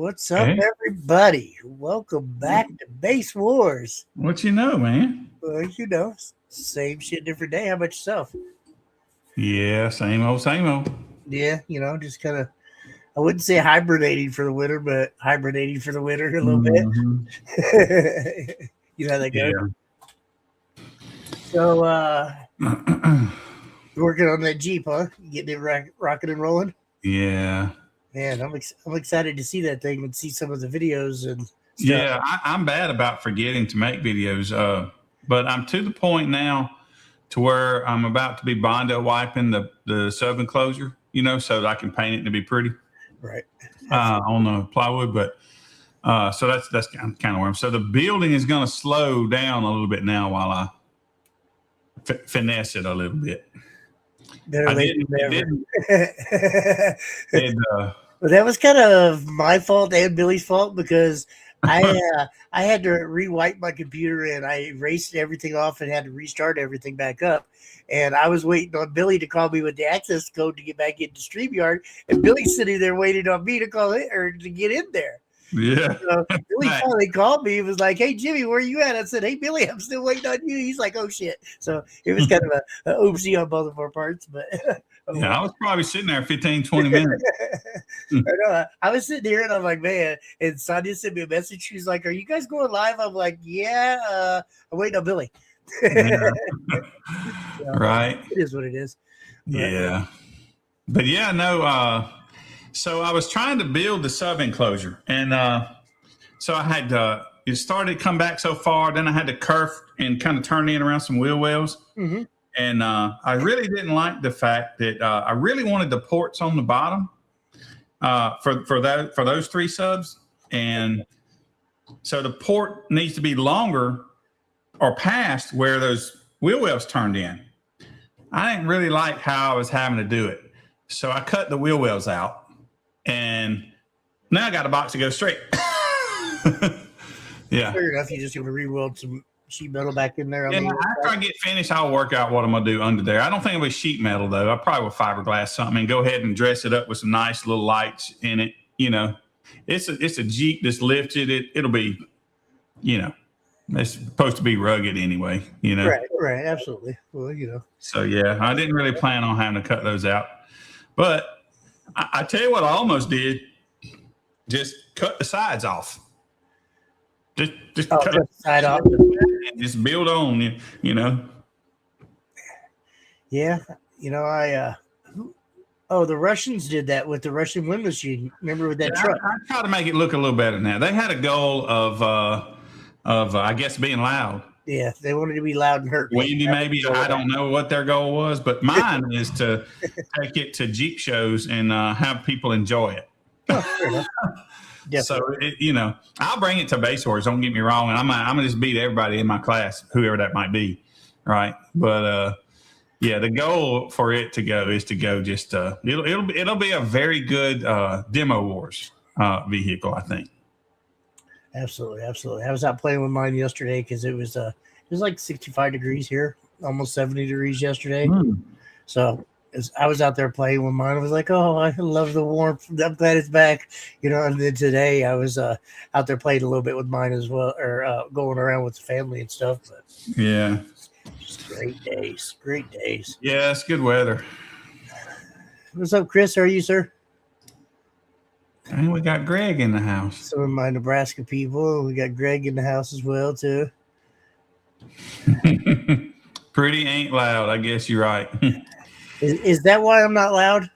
What's up, Hey, everybody? Welcome back to Base Wars. what you know, man? Same shit, different day. How about yourself? Yeah, same old, same old. Yeah, just kind of, I wouldn't say hibernating for the winter, but hibernating for the winter a little bit. hmm You know how that goes. Yeah. So, you're working on that Jeep, huh? You getting it rocking and rolling? Yeah. Man, I'm excited to see that thing and see some of the videos and stuff. Yeah. I'm bad about forgetting to make videos. But I'm to the point now to where I'm about to be Bondo wiping the sub enclosure, so that I can paint it to be pretty Right. on the plywood. But so that's kind of where I'm. So the building is going to slow down a little bit now while I finesse it a little bit. Better I late didn't. than It never. didn't. Well, that was kind of my fault and Billy's fault because I had to rewipe my computer and I erased everything off and had to restart everything back up. And I was waiting on Billy to call me with the access code to get back into StreamYard, and Billy's sitting there waiting on me to call it or to get in there. Yeah. So Billy finally called me. He was like, "Hey Jimmy, where you at?" I said, "Hey Billy, I'm still waiting on you." He's like, "Oh shit!" So it was kind of a oopsie on both of our parts, but Yeah, I was probably sitting there 15, 20 minutes. I was sitting here and I'm like, man, and Sonia sent me a message. She's like, "Are you guys going live?" I'm like, "Yeah, I'm waiting on Billy." Yeah. So, Right. it is what it is. Yeah. But yeah, no. So I was trying to build the sub enclosure, and so I had it started to come back so far. Then I had to kerf and kind of turn in around some wheel wells. Mm-hmm. And I really didn't like the fact that I really wanted the ports on the bottom for those three subs, and so the port needs to be longer or past where those wheel wells turned in. I didn't really like how I was having to do it, so I cut the wheel wells out, and now I got a box to go straight. Yeah. Fair enough. You just going to re-weld some sheet metal back in there. Yeah, after I get finished, I'll work out what I'm gonna do under there. I don't think it'll be sheet metal though. I probably will fiberglass something and go ahead and dress it up with some nice little lights in it. It's a Jeep that's lifted. It'll be, it's supposed to be rugged anyway. Right, absolutely. Well, So yeah, I didn't really plan on having to cut those out, but I tell you what, I almost did. Just cut the sides off. Just cut the side off. And just build on, Yeah, the Russians did that with the Russian wind machine. Remember with that truck? I try to make it look a little better now. They had a goal of I guess being loud. Yeah, they wanted to be loud and hurt. Windy, maybe. I don't know what their goal was, but mine is to take it to Jeep shows and have people enjoy it. Oh, fair enough. So I'll bring it to Base Wars. Don't get me wrong, and I'm gonna just beat everybody in my class, whoever that might be, right? But yeah, the goal for it to go is to go just it'll be a very good demo wars vehicle, I think. Absolutely. I was out playing with mine yesterday because it was like 65 degrees here, almost 70 degrees yesterday. So I was out there playing with mine. I was like, "Oh, I love the warmth. I'm glad it's back." And then today I was out there playing a little bit with mine as well, or going around with the family and stuff. But yeah, just great days. Yeah, it's good weather. What's up, Chris? How are you, sir? And we got Greg in the house. Some of my Nebraska people. We got Greg in the house as well, too. Pretty ain't loud. I guess you're right. Is that why I'm not loud?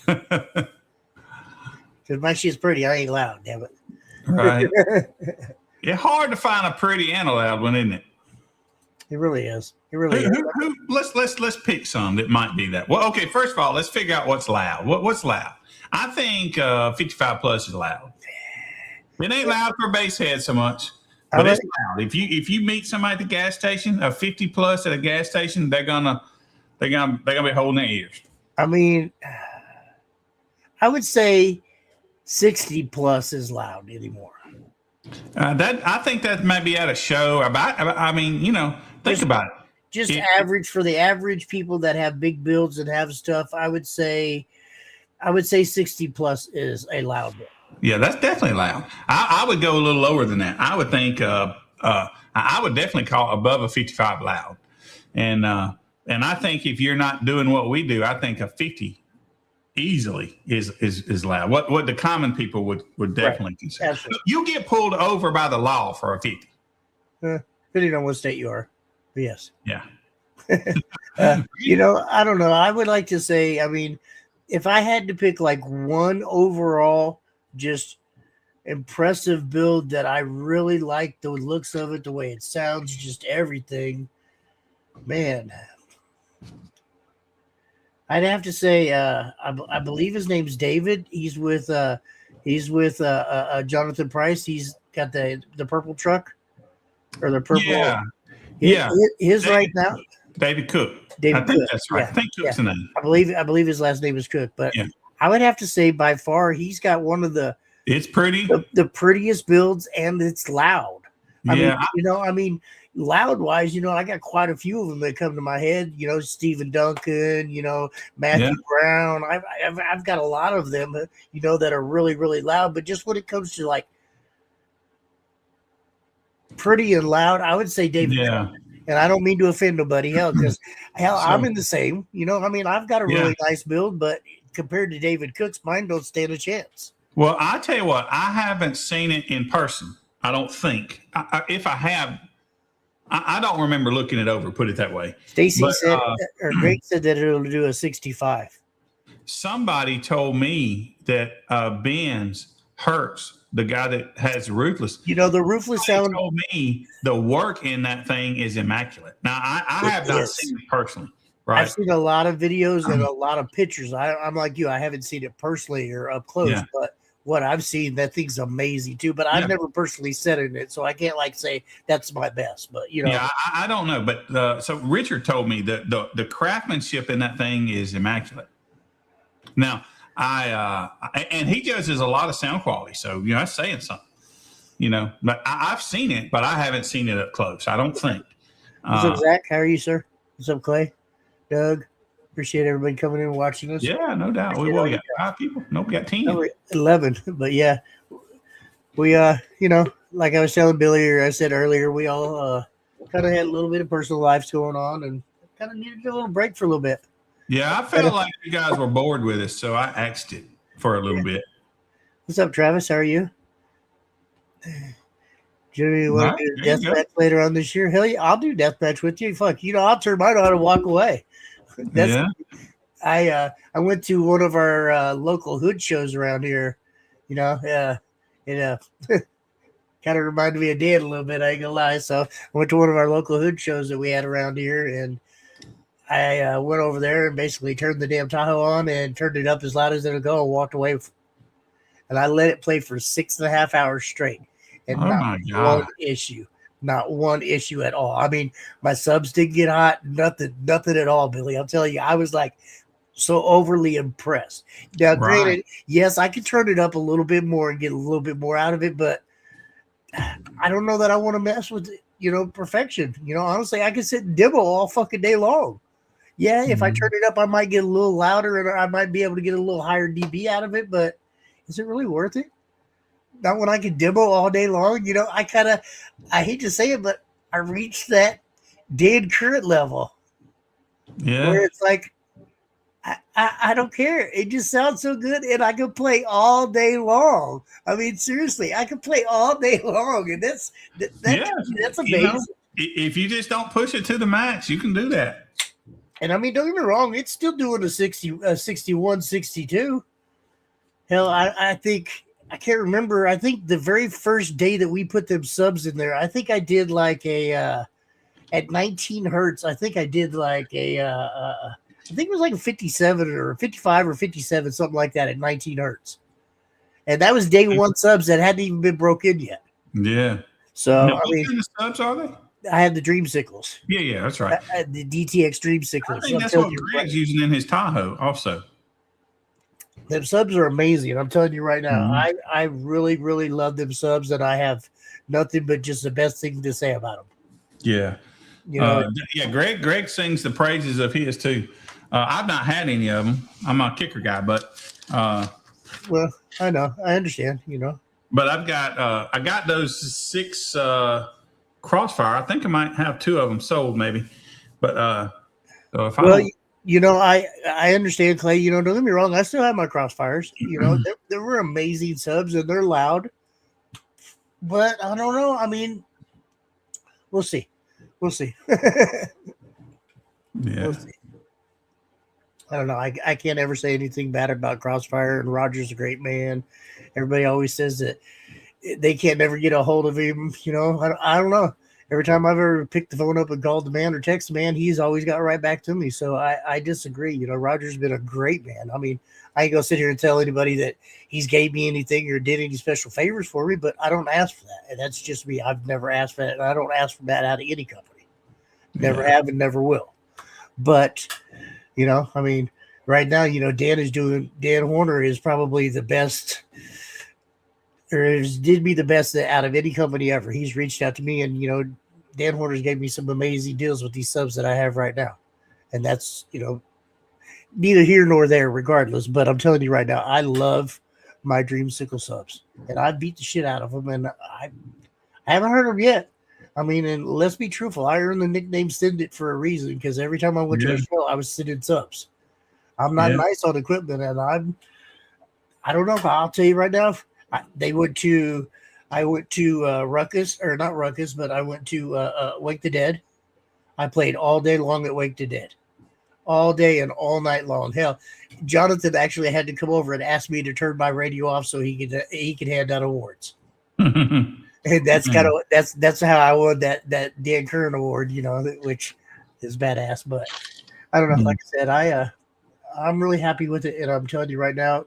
Because my shit's pretty. I ain't loud, damn it. Right. It's hard to find a pretty and a loud one, isn't it? It really is. It really is. Let's pick some that might be that. Well, okay. First of all, let's figure out what's loud. What's loud? I think 55 plus is loud. It ain't loud for a bass head so much, but it's loud. If you meet somebody at the gas station, a 50 plus at a gas station, they're gonna be holding their ears. I mean, I would say 60 plus is loud anymore. I think that may be at a show. Think about it. Just average for the average people that have big builds and have stuff. I would say 60 plus is a loud one. Yeah, that's definitely loud. I would go a little lower than that. I would think I would definitely call above a 55 loud. And I think if you're not doing what we do, I think a 50 easily is loud. What the common people would definitely consider. Absolutely. You get pulled over by the law for a 50. Depending on what state you are. But yes. Yeah. I don't know. I would like to say, I mean, if I had to pick like one overall just impressive build that I really like the looks of it, the way it sounds, just everything, man, I'd have to say I believe his name's David. He's with Jonathan Price. He's got the purple truck or the purple. Yeah. His David, right now. David Cook. David I think Cook. that's right. Yeah. I think Cook's the name. I believe his last name is Cook, but I would have to say by far he's got one of it's pretty. The prettiest builds, and it's loud. I mean, loud wise, I got quite a few of them that come to my head. Stephen Duncan, Matthew Brown. I've got a lot of them, that are really, really loud. But just when it comes to like pretty and loud, I would say David. Yeah. And I don't mean to offend nobody, because I'm in the same. I mean, I've got a really nice build, but compared to David Cook's, mine don't stand a chance. Well, I tell you what, I haven't seen it in person. I don't think. If I have, I don't remember looking it over. Put it that way. Stacy said, or Greg said that it'll do a 65. Somebody told me that Benz Hertz, the guy that has Roofless. The Roofless sound told me the work in that thing is immaculate. Now, I have not seen it personally. Right. I've seen a lot of videos and a lot of pictures. I'm like you. I haven't seen it personally or up close, but what I've seen, that thing's amazing too. But I've never personally sat in it, so I can't say that's my best. But yeah, I don't know. But so Richard told me that the craftsmanship in that thing is immaculate. Now, and he judges a lot of sound quality, so that's saying something. But I've seen it, but I haven't seen it up close. I don't think. What's up, Zach? How are you, sir? What's up, Clay? Doug? Appreciate everybody coming in and watching us. Yeah, no doubt. We got 5 people. No, we got 10. 11. But yeah, we like I was telling Billy, or I said earlier, we all kind of had a little bit of personal lives going on and kind of needed a little break for a little bit. Yeah, I felt like you guys were bored with us, so I axed it for a little bit. What's up, Travis? How are you? Jimmy, you want to do a deathmatch later on this year? Hell yeah, I'll do deathmatch with you. Fuck, I'll turn mine on and walk away. I went to one of our local hood shows around here. It kind of reminded me of Dan a little bit. I ain't gonna lie. So I went to one of our local hood shows that we had around here, and I went over there and basically turned the damn Tahoe on and turned it up as loud as it'll go and walked away. And I let it play for 6.5 hours straight, and not one issue at all. I mean, my subs didn't get hot, nothing at all, Billy. I'm telling you, I was like so overly impressed. Now, granted, yes, I could turn it up a little bit more and get a little bit more out of it, but I don't know that I want to mess with, perfection. Honestly, I could sit and demo all fucking day long. Yeah, if I turn it up, I might get a little louder and I might be able to get a little higher dB out of it, but is it really worth it? Not when I can demo all day long. I hate to say it, but I reached that Dan Current level. Yeah. Where it's like, I don't care. It just sounds so good, and I can play all day long. I mean, seriously, I can play all day long, and that's amazing. If you just don't push it to the max, you can do that. And I mean, don't get me wrong, it's still doing a 61, 62. Hell, I think, I can't remember. I think the very first day that we put them subs in there, I think I did like at 19 hertz. I think I did like I think it was like a 57 or 55 or 57, something like that at 19 hertz. And that was day one subs that hadn't even been broke in yet. Yeah. So, now, what kind of subs are they? I had the Dreamsicles. Yeah, that's right. The DTX Dreamsicles. I think that's what Greg's using in his Tahoe also. Them subs are amazing. I'm telling you right now. Mm-hmm. I really, really love them subs, and I have nothing but just the best thing to say about them. Yeah. Greg sings the praises of his too. I've not had any of them. I'm a kicker guy, but Well, I know. I understand, you know. But I got those 6 Crossfire. I think I might have 2 of them sold maybe. But so if Well, I you know, I understand, Clay. You know, don't get me wrong. I still have my Crossfires. You know, they were amazing subs and they're loud. But I don't know. I mean, we'll see. We'll see. yeah. We'll see. I don't know. I can't ever say anything bad about Crossfire, and Roger's a great man. Everybody always says that they can't never get a hold of him. You know, I don't know. Every time I've ever picked the phone up and called the man or text the man, he's always got right back to me. So I disagree. You know, Roger's been a great man. I mean, I ain't gonna sit here and tell anybody that he's gave me anything or did any special favors for me, but I don't ask for that. And that's just me. I've never asked for that. And I don't ask for that out of any company. Never have and never will. But, you know, I mean, right now, you know, Dan Horner is probably the best, or did be the best out of any company ever. He's reached out to me, and, you know, Dan Horner's gave me some amazing deals with these subs that I have right now. And that's, you know, neither here nor there regardless. But I'm telling you right now, I love my Dreamsicle subs. And I beat the shit out of them, and I haven't heard them yet. I mean, and let's be truthful. I earned the nickname Send It for a reason, because every time I went to a show, I was sending subs. I'm not nice on equipment, and I don't know if I'll tell you right now. I went to Ruckus, or not Ruckus, but I went to Wake the Dead. I played all day long at Wake the Dead, all day and all night long. Hell, Jonathan actually had to come over and ask me to turn my radio off so he could hand out awards. And that's kind of that's how I won that Dan Curran award, you know, which is badass. But I don't know. Like I said, I'm really happy with it, and I'm telling you right now,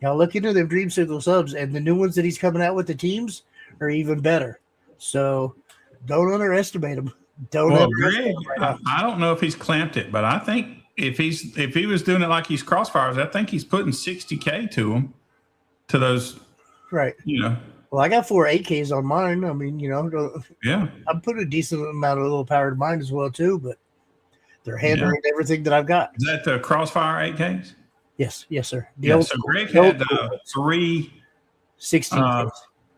y'all look into them Dreamsicle subs, and the new ones that he's coming out with the teams are even better. So don't underestimate them. Greg, I don't know if he's clamped it, but I think if he was doing it like he's Crossfires, I think he's putting $60K to them, to those. Right. You know. Well, I got 4 8Ks on mine. I mean, you know, I'm putting a decent amount of little power to mine as well too, but they're handling everything that I've got. Is that the Crossfire 8Ks? Yes, sir. So Greg had 3 16Ks.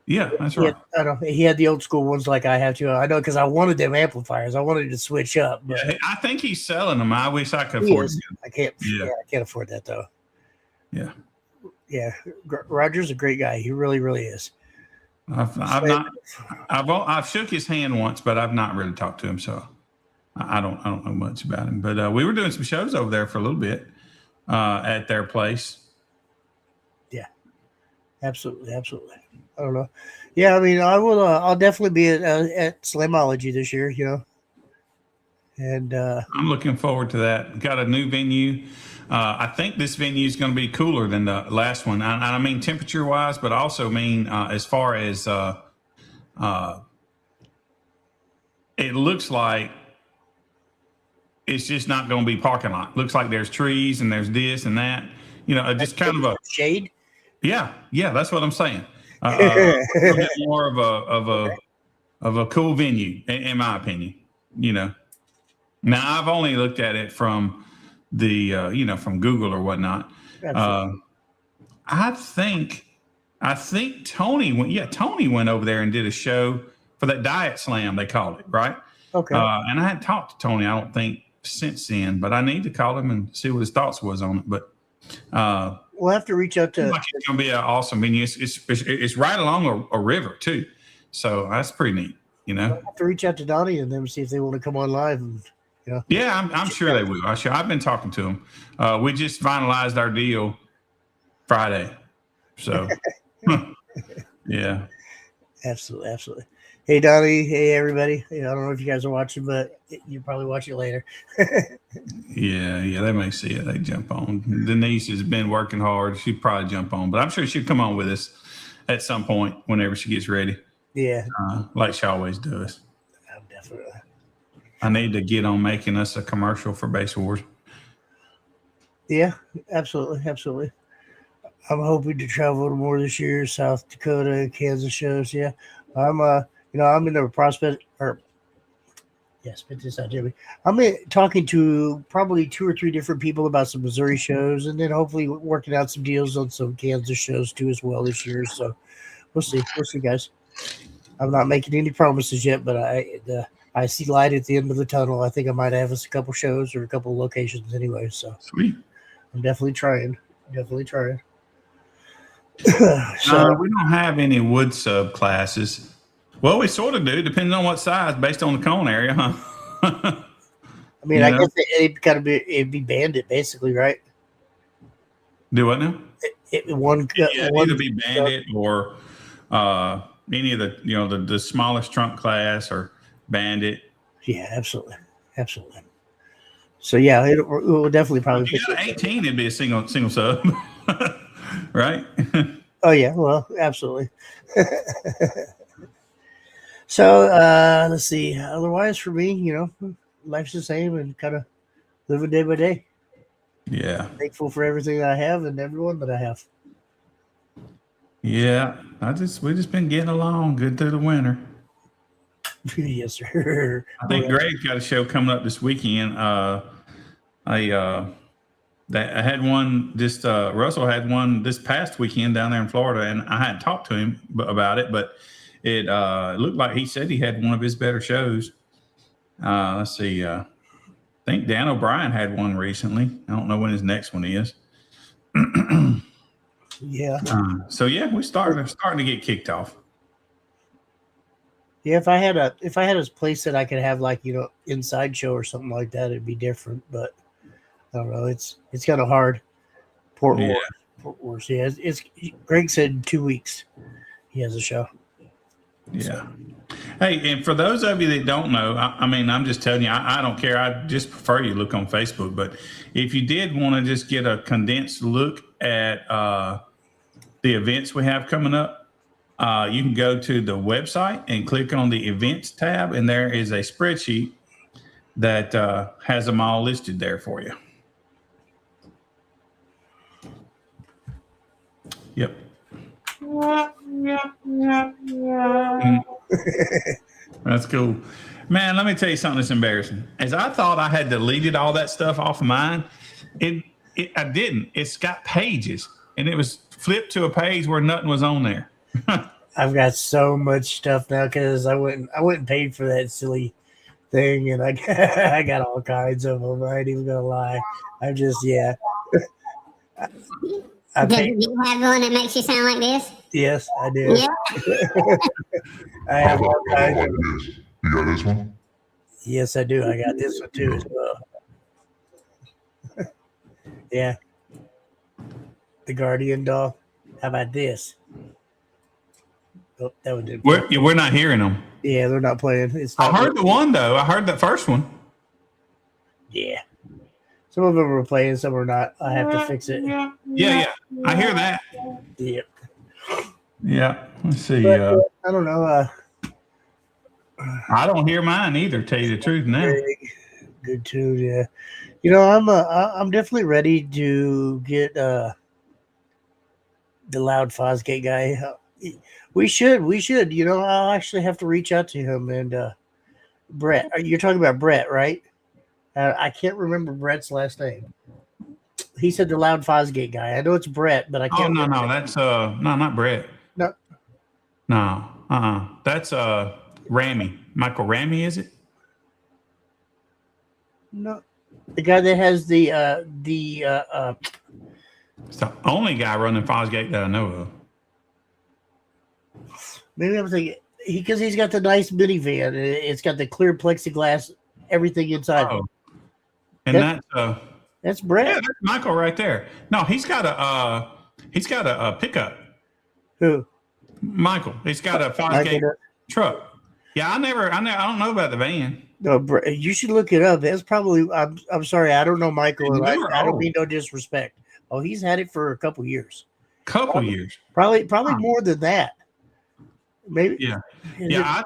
Yeah, that's right. I know he had the old school ones like I have too. I know, because I wanted them amplifiers. I wanted to switch up. But I think he's selling them. I wish I could afford them. I can't. Yeah, I can't afford that though. Yeah. Yeah, Roger's a great guy. He really, really is. I've shook his hand once, but I've not really talked to him, so I don't know much about him. But we were doing some shows over there for a little bit at their place. Yeah, absolutely. I don't know. Yeah, I mean, I will. I'll definitely be at Slamology this year. You know, and I'm looking forward to that. Got a new venue. I think this venue is going to be cooler than the last one. I mean temperature wise, but also mean as far as it looks like it's just not going to be parking lot. Looks like there's trees and there's this and that. You know, just kind of a shade. Yeah, that's what I'm saying. A bit more of a cool venue, in my opinion. You know, now I've only looked at it from the from Google or whatnot. I think Tony went over there and did a show for that Diet Slam, they called it, right? Okay. And I hadn't talked to Tony, I don't think, since then, but I need to call him and see what his thoughts was on it. But we'll have to reach out to. It's going to be an awesome venue. It's right along a river too, so that's pretty neat. You know, we'll have to reach out to Donnie and them, see if they want to come on live. And, you know. Yeah, I'm sure they will. I've been talking to them. We just finalized our deal Friday, so yeah. Absolutely. Hey, Donnie. Hey, everybody. I don't know if you guys are watching, but you probably watch it later. Yeah, they may see it. They jump on. Denise has been working hard. She'd probably jump on, but I'm sure she'll come on with us at some point whenever she gets ready. Yeah. Like she always does. Definitely. I need to get on making us a commercial for Base Wars. Yeah, absolutely. I'm hoping to travel to more this year, South Dakota, Kansas shows. Yeah. I'm in the Yes, but this out Jimmy. I'm talking to probably 2 or 3 different people about some Missouri shows, and then hopefully working out some deals on some Kansas shows too as well this year. So we'll see. We'll see, guys. I'm not making any promises yet, but I see light at the end of the tunnel. I think I might have us a couple shows or a couple locations anyway. So Sweet. I'm definitely trying. Definitely trying. So we don't have any wood sub classes. Well, we sort of do, depending on what size, based on the cone area, huh? I mean, I guess it'd be bandit basically, right? Do what now? One Either be bandit or any of the smallest trunk class or bandit. Yeah, absolutely. So yeah, it will definitely probably. If you got 18, it'd be a single sub, right? Oh yeah, well, absolutely. So let's see. Otherwise, for me, life's the same and kind of living day by day. Yeah. Thankful for everything I have and everyone that I have. Yeah, we just been getting along good through the winter. Yes, sir. I think Greg's got a show coming up this weekend. I had one. Russell had one this past weekend down there in Florida, and I hadn't talked to him about it, but it looked like he said he had one of his better shows. Let's see. I think Dan O'Brien had one recently. I don't know when his next one is. Yeah. So yeah, we're starting to get kicked off. Yeah, if I had a place that I could have like inside show or something like that, it'd be different. But I don't know. It's kind of hard. Port Worth. Yeah, it's Greg said 2 weeks. He has a show. Yeah. Hey, and for those of you that don't know, I mean, I'm just telling you, I don't care. I just prefer you look on Facebook. But if you did want to just get a condensed look at the events we have coming up, you can go to the website and click on the events tab, and there is a spreadsheet that has them all listed there for you. Yep. That's cool. Man, let me tell you something that's embarrassing. As I thought I had deleted all that stuff off of mine, I didn't. It's got pages, and it was flipped to a page where nothing was on there. I've got so much stuff now because I went and paid for that silly thing, and I got all kinds of them. I ain't even gonna lie. I'm just Do you have one that makes you sound like this? Yes, I do. Yeah. I have all kinds of. You got this one? Yes, I do. I got this one too as well. Yeah. The Guardian doll. How about this? Oh, that one did. We're not hearing them. Yeah, they're not playing. It's I not heard the one though. I heard that first one. Yeah. Some of them are playing, some are not. I have to fix it. Yeah. I hear that. Yep. Yeah. Let's see. But, I don't know. I don't hear mine either. Tell you the truth now. Good tune, yeah. I'm definitely ready to get the Loud Fosgate guy. We should. I'll actually have to reach out to him and Brett. You're talking about Brett, right? I can't remember Brett's last name. He said the Loud Fosgate guy. I know it's Brett, but I can't. Oh no, that's no, not Brett. No, that's Ramey. Michael Ramey, is it? No, the guy that has the It's the only guy running Fosgate that I know of. Maybe I'm thinking because he's got the nice minivan. It's got the clear plexiglass, everything inside. Oh, and that's Brett. Yeah, that's Michael right there. No, he's got a pickup. Who? Michael. He's got a Fosgate truck. Yeah, I don't know about the van. No, you should look it up. That's probably. I'm sorry, I don't know Michael. And I don't mean no disrespect. Oh, he's had it for a couple years. Years. Probably more than that. Maybe. Yeah. Yeah.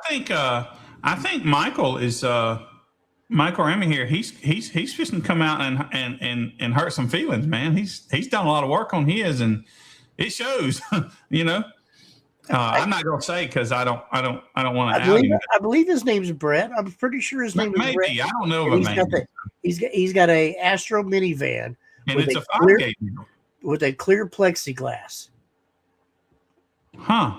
I think Michael is Michael Ramey here. He's fixing to come out and hurt some feelings, man. He's done a lot of work on his, and it shows. I'm not gonna say because I don't want to I out believe him. I believe his name's Brett. I'm pretty sure his name is Brett. Maybe I don't know And of a name. he's got a Astro minivan And with it's a clear 5 gate deal. with a clear plexiglass. Huh.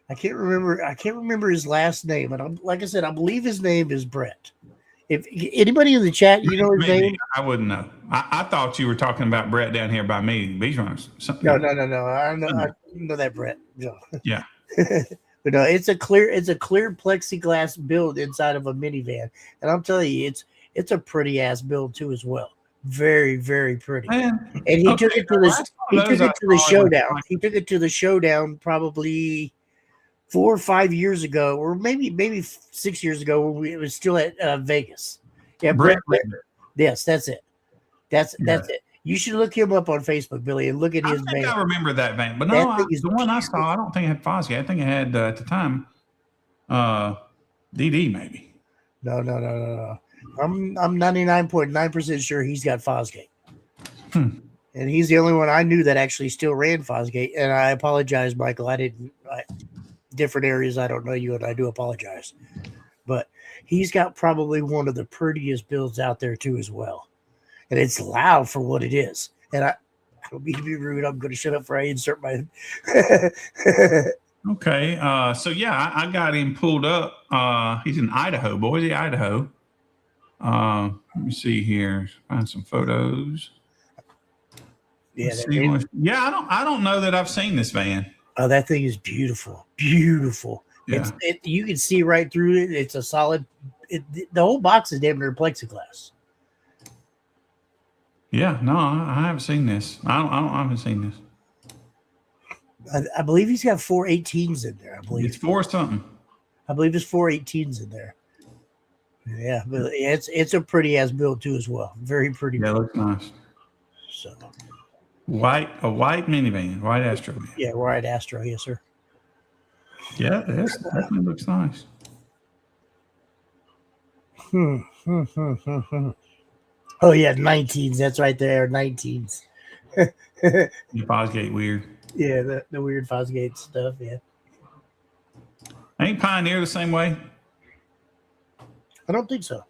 I can't remember his last name, and like I said, I believe his name is Brett. If anybody in the chat, you know his Maybe. name? I wouldn't know. I thought you were talking about Brett down here by me, Beach Runners. No. I know that Brett. No. Yeah. But no, it's a clear plexiglass build inside of a minivan, and I'm telling you, it's a pretty ass build too as well. Very, very pretty. Man, And he took it to the showdown. Like, He took it to the showdown probably 4 or 5 years ago, or maybe 6 years ago, when it was still at Vegas. Yeah, Brett. Yes, that's it. That's it. You should look him up on Facebook, Billy, and look at his I think van. I remember that van, but That no, thing is the one I saw, I don't think it had Fosgate. I think it had at the time DD maybe. No. I'm 99.9% sure he's got Fosgate. And he's the only one I knew that actually still ran Fosgate. And I apologize, Michael. Different areas I don't know you, and I do apologize. But he's got probably one of the prettiest builds out there too as well. And it's loud for what it is. And I don't mean to be rude. I'm going to shut up before I insert my. Okay. So yeah, I got him pulled up. He's in Idaho, Boise, Idaho. Let me see here. Find some photos. Yeah, I don't know that I've seen this van. Oh, that thing is beautiful. Beautiful. Yeah. You can see right through it. It's a solid. The whole box is damn near plexiglass. Yeah, no, I haven't seen this. I haven't seen this. I believe he's got 4 18s in there. It's 4 something. I believe there's 4 18s in there. Yeah, but it's a pretty ass build too as well. Very pretty. Yeah, looks nice. So a white minivan, white Astro. Yeah, white Astro, yes, sir. Yeah, this definitely looks nice. Oh yeah, 19s. That's right there, 19s. The Fosgate weird. Yeah, the weird Fosgate stuff. Yeah. Ain't Pioneer the same way? I don't think so.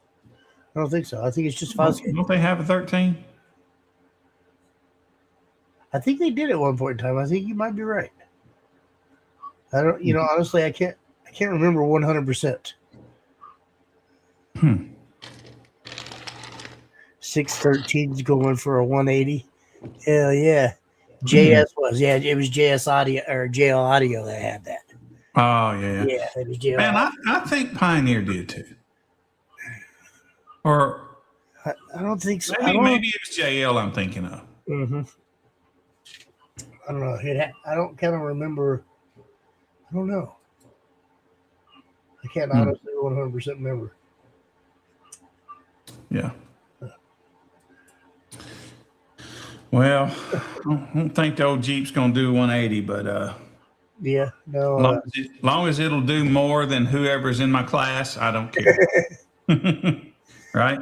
I think it's just Fosgate. Don't they have a 13? I think they did at one point in time. I think you might be right. I don't. Honestly, I can't remember 100%. 613's going for a 180. Hell yeah. JS was. Yeah, it was JS Audio or JL Audio that had that. Oh, yeah. Yeah, it was JL. Man, I think Pioneer did too. Or I don't think so. maybe it was JL I'm thinking of. Mm-hmm. I don't know. I don't kind of remember. I don't know. I can't honestly 100% remember. Yeah. Well, I don't think the old Jeep's going to do 180, but yeah, no. Long as it'll do more than whoever's in my class, I don't care. Right?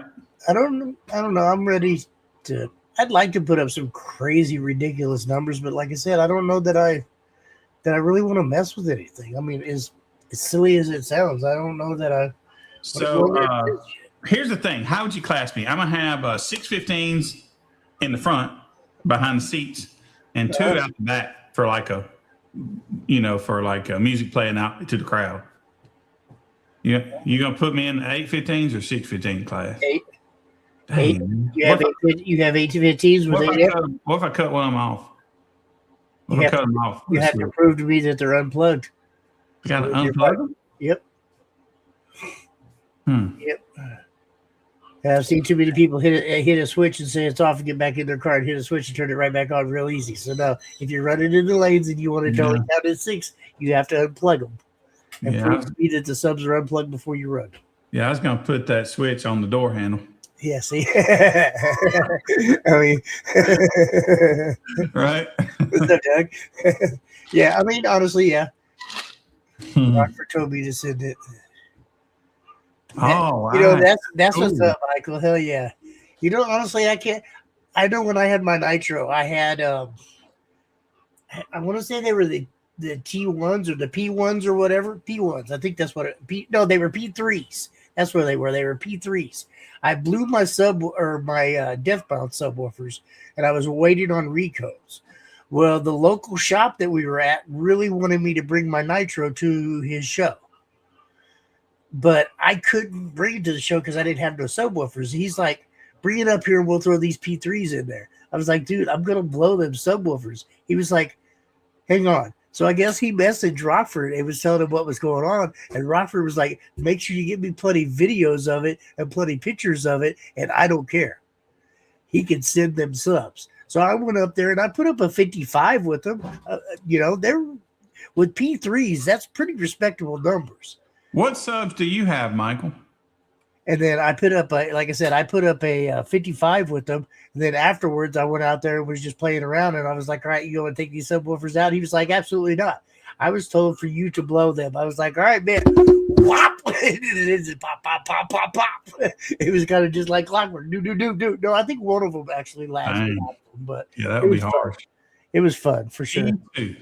I don't know. I'm ready to. I'd like to put up some crazy, ridiculous numbers, but like I said, I don't know that I really want to mess with anything. I mean, as silly as it sounds, I don't know that I. So here's the thing: how would you class me? I'm gonna have 615s in the front, behind the seats, and 2 out the back for like a music playing out to the crowd. You gonna put me in the 815s or 615 class? 8. Dang, 8. You have 8 to 15s with 8. What if I cut one of them off? You have to prove to me that they're unplugged. You got to unplug them? Yep. Yep. I've seen too many people hit a switch and say it's off and get back in their car and hit a switch and turn it right back on real easy. So now, if you're running in the lanes and you want to totally count at 6, you have to unplug them and prove to me that the subs are unplugged before you run. Yeah, I was going to put that switch on the door handle. Yeah, see? I mean, right? What's up, Doug? Yeah, I mean, honestly, yeah. Not for Toby to send it. Oh, wow. That's what's up, Michael. Hell yeah. Honestly, I know when I had my Nitro, I had I want to say they were the the T1s or the P1s or whatever. P1s. I think that's what no, they were P3s. That's where they were. They were P3s. I blew my Deathbound subwoofers, and I was waiting on recodes. Well, the local shop that we were at really wanted me to bring my Nitro to his show, but I couldn't bring it to the show because I didn't have no subwoofers. He's like, bring it up here and we'll throw these P3s in there. I was like, dude, I'm going to blow them subwoofers. He was like, hang on. So I guess he messaged Rockford and was telling him what was going on. And Rockford was like, make sure you get me plenty videos of it and plenty pictures of it. And I don't care. He can send them subs. So I went up there and I put up a 55 with them. They're with P3s. That's pretty respectable numbers. What subs do you have, Michael? And then I put up, I put up a 55 with them. And then afterwards, I went out there and was just playing around. And I was like, all right, you want to take these subwoofers out? He was like, absolutely not. I was told for you to blow them. I was like, all right, man. Whop! Pop, pop, pop, pop, pop. It was kind of just like clockwork. Do. No, I think one of them actually lasted. But yeah, that would be hard. It was fun for sure. T2.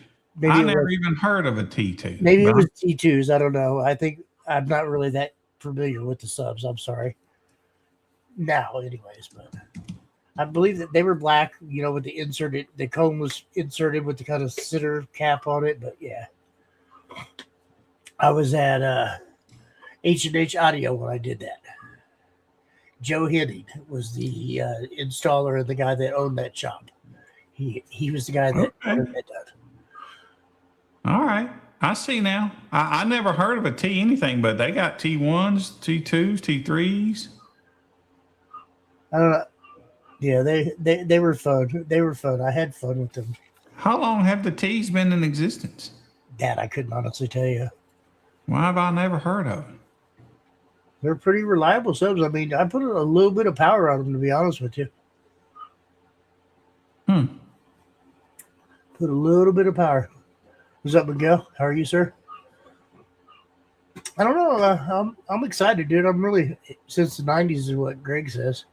I never even heard of a T2. Maybe it was T2s. I don't know. I think I'm not really that familiar with the subs. I'm sorry. Now, anyways, but I believe that they were black, with the cone was inserted with the kind of sitter cap on it. But yeah, I was at H&H Audio when I did that. Joe Henning was the installer and the guy that owned that shop. He was the guy that owned that. All right. I see now. I never heard of a T anything, but they got T1s, T2s, T3s. I don't know. Yeah, they were fun. They were fun. I had fun with them. How long have the T's been in existence? That I couldn't honestly tell you. Why have I never heard of them? They're pretty reliable subs. I mean, I put a little bit of power on them, to be honest with you. Put a little bit of power. What's up, Miguel? How are you, sir? I don't know. I'm excited, dude. I'm really, since the 90s is what Greg says.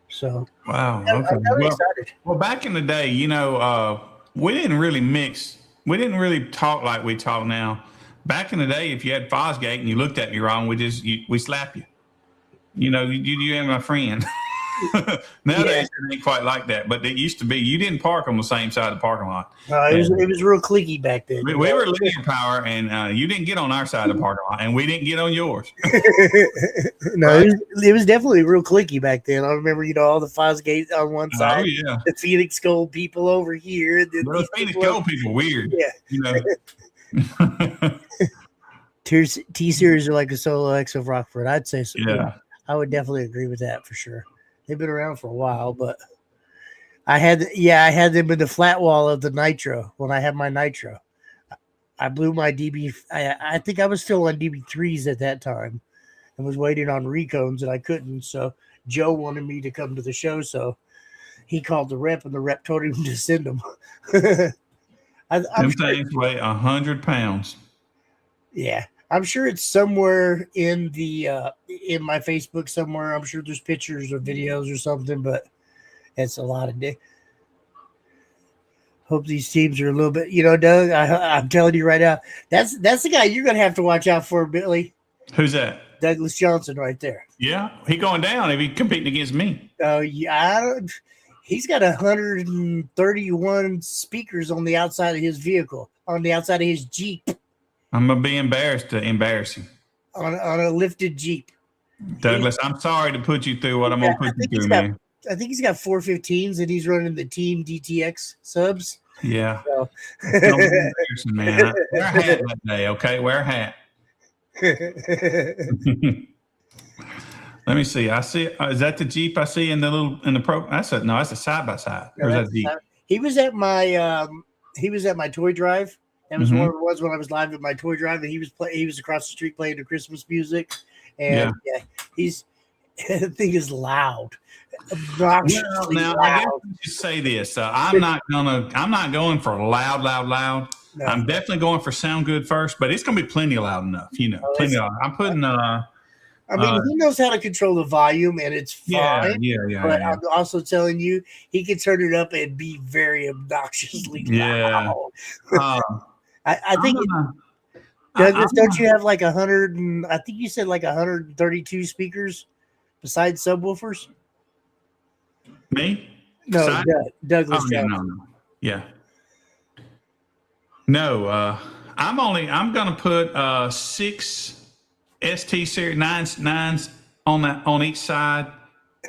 So, wow. I'm excited. Well, back in the day, we didn't really mix. We didn't really talk like we talk now. Back in the day, if you had Fosgate and you looked at me wrong, we slap you. You ain't my friend. Nowadays, it ain't quite like that, but it used to be. You didn't park on the same side of the parking lot. It was real cliquey back then. We were linear power, and you didn't get on our side of the parking lot, and we didn't get on yours. No, right? it was definitely real cliquey back then. I remember, all the Fosgate on one side, the Phoenix Gold people over here. The Phoenix Gold people weird. Yeah. T-Series are like a Solo X of Rockford. I'd say so. Yeah. I would definitely agree with that for sure. They've been around for a while, but I had them in the flat wall of the Nitro when I had my Nitro. I blew my DB. I think I was still on DB3s at that time and was waiting on recones and I couldn't. So Joe wanted me to come to the show. So he called the rep and the rep told him to send them. Them things weigh 100 pounds. Yeah. I'm sure it's somewhere in in my Facebook somewhere. I'm sure there's pictures or videos or something, but it's a lot of dick. Hope these teams are a little bit, Doug, I'm telling you right now, that's the guy you're going to have to watch out for, Billy. Who's that? Douglas Johnson right there. Yeah. He going down if he's competing against me. Oh, yeah. He's got 131 speakers on the outside of his vehicle, on the outside of his Jeep. I'm going to be embarrassed to embarrass you. On a lifted Jeep. Douglas, I'm sorry to put you through what I'm going to put you through, man. I think he's got 415s and he's running the Team DTX subs. Yeah. So. Don't be embarrassing, man. Wear a hat that day, okay? Wear a hat. Let me see. I see. Is that the Jeep I see in the pro? That's a side by side. Or is that Jeep? He was at my toy drive. That was one of the ones when I was live at my toy drive, and he was across the street playing the Christmas music, and the thing is loud. Now, I guess we should say this: I'm not going for loud. No. I'm definitely going for sound good first, but it's going to be plenty loud enough, plenty loud. I'm putting. I mean, he knows how to control the volume, and it's fine. Yeah. But I'm also telling you, he can turn it up and be very obnoxiously loud. I think I'm gonna- Douglas, I'm don't gonna- you have like 100? I think you said like 132 speakers besides subwoofers. Me? No, Side- Douglas Oh, yeah, Johnson. no. Yeah. No, I'm gonna put 6 ST series nines on each side,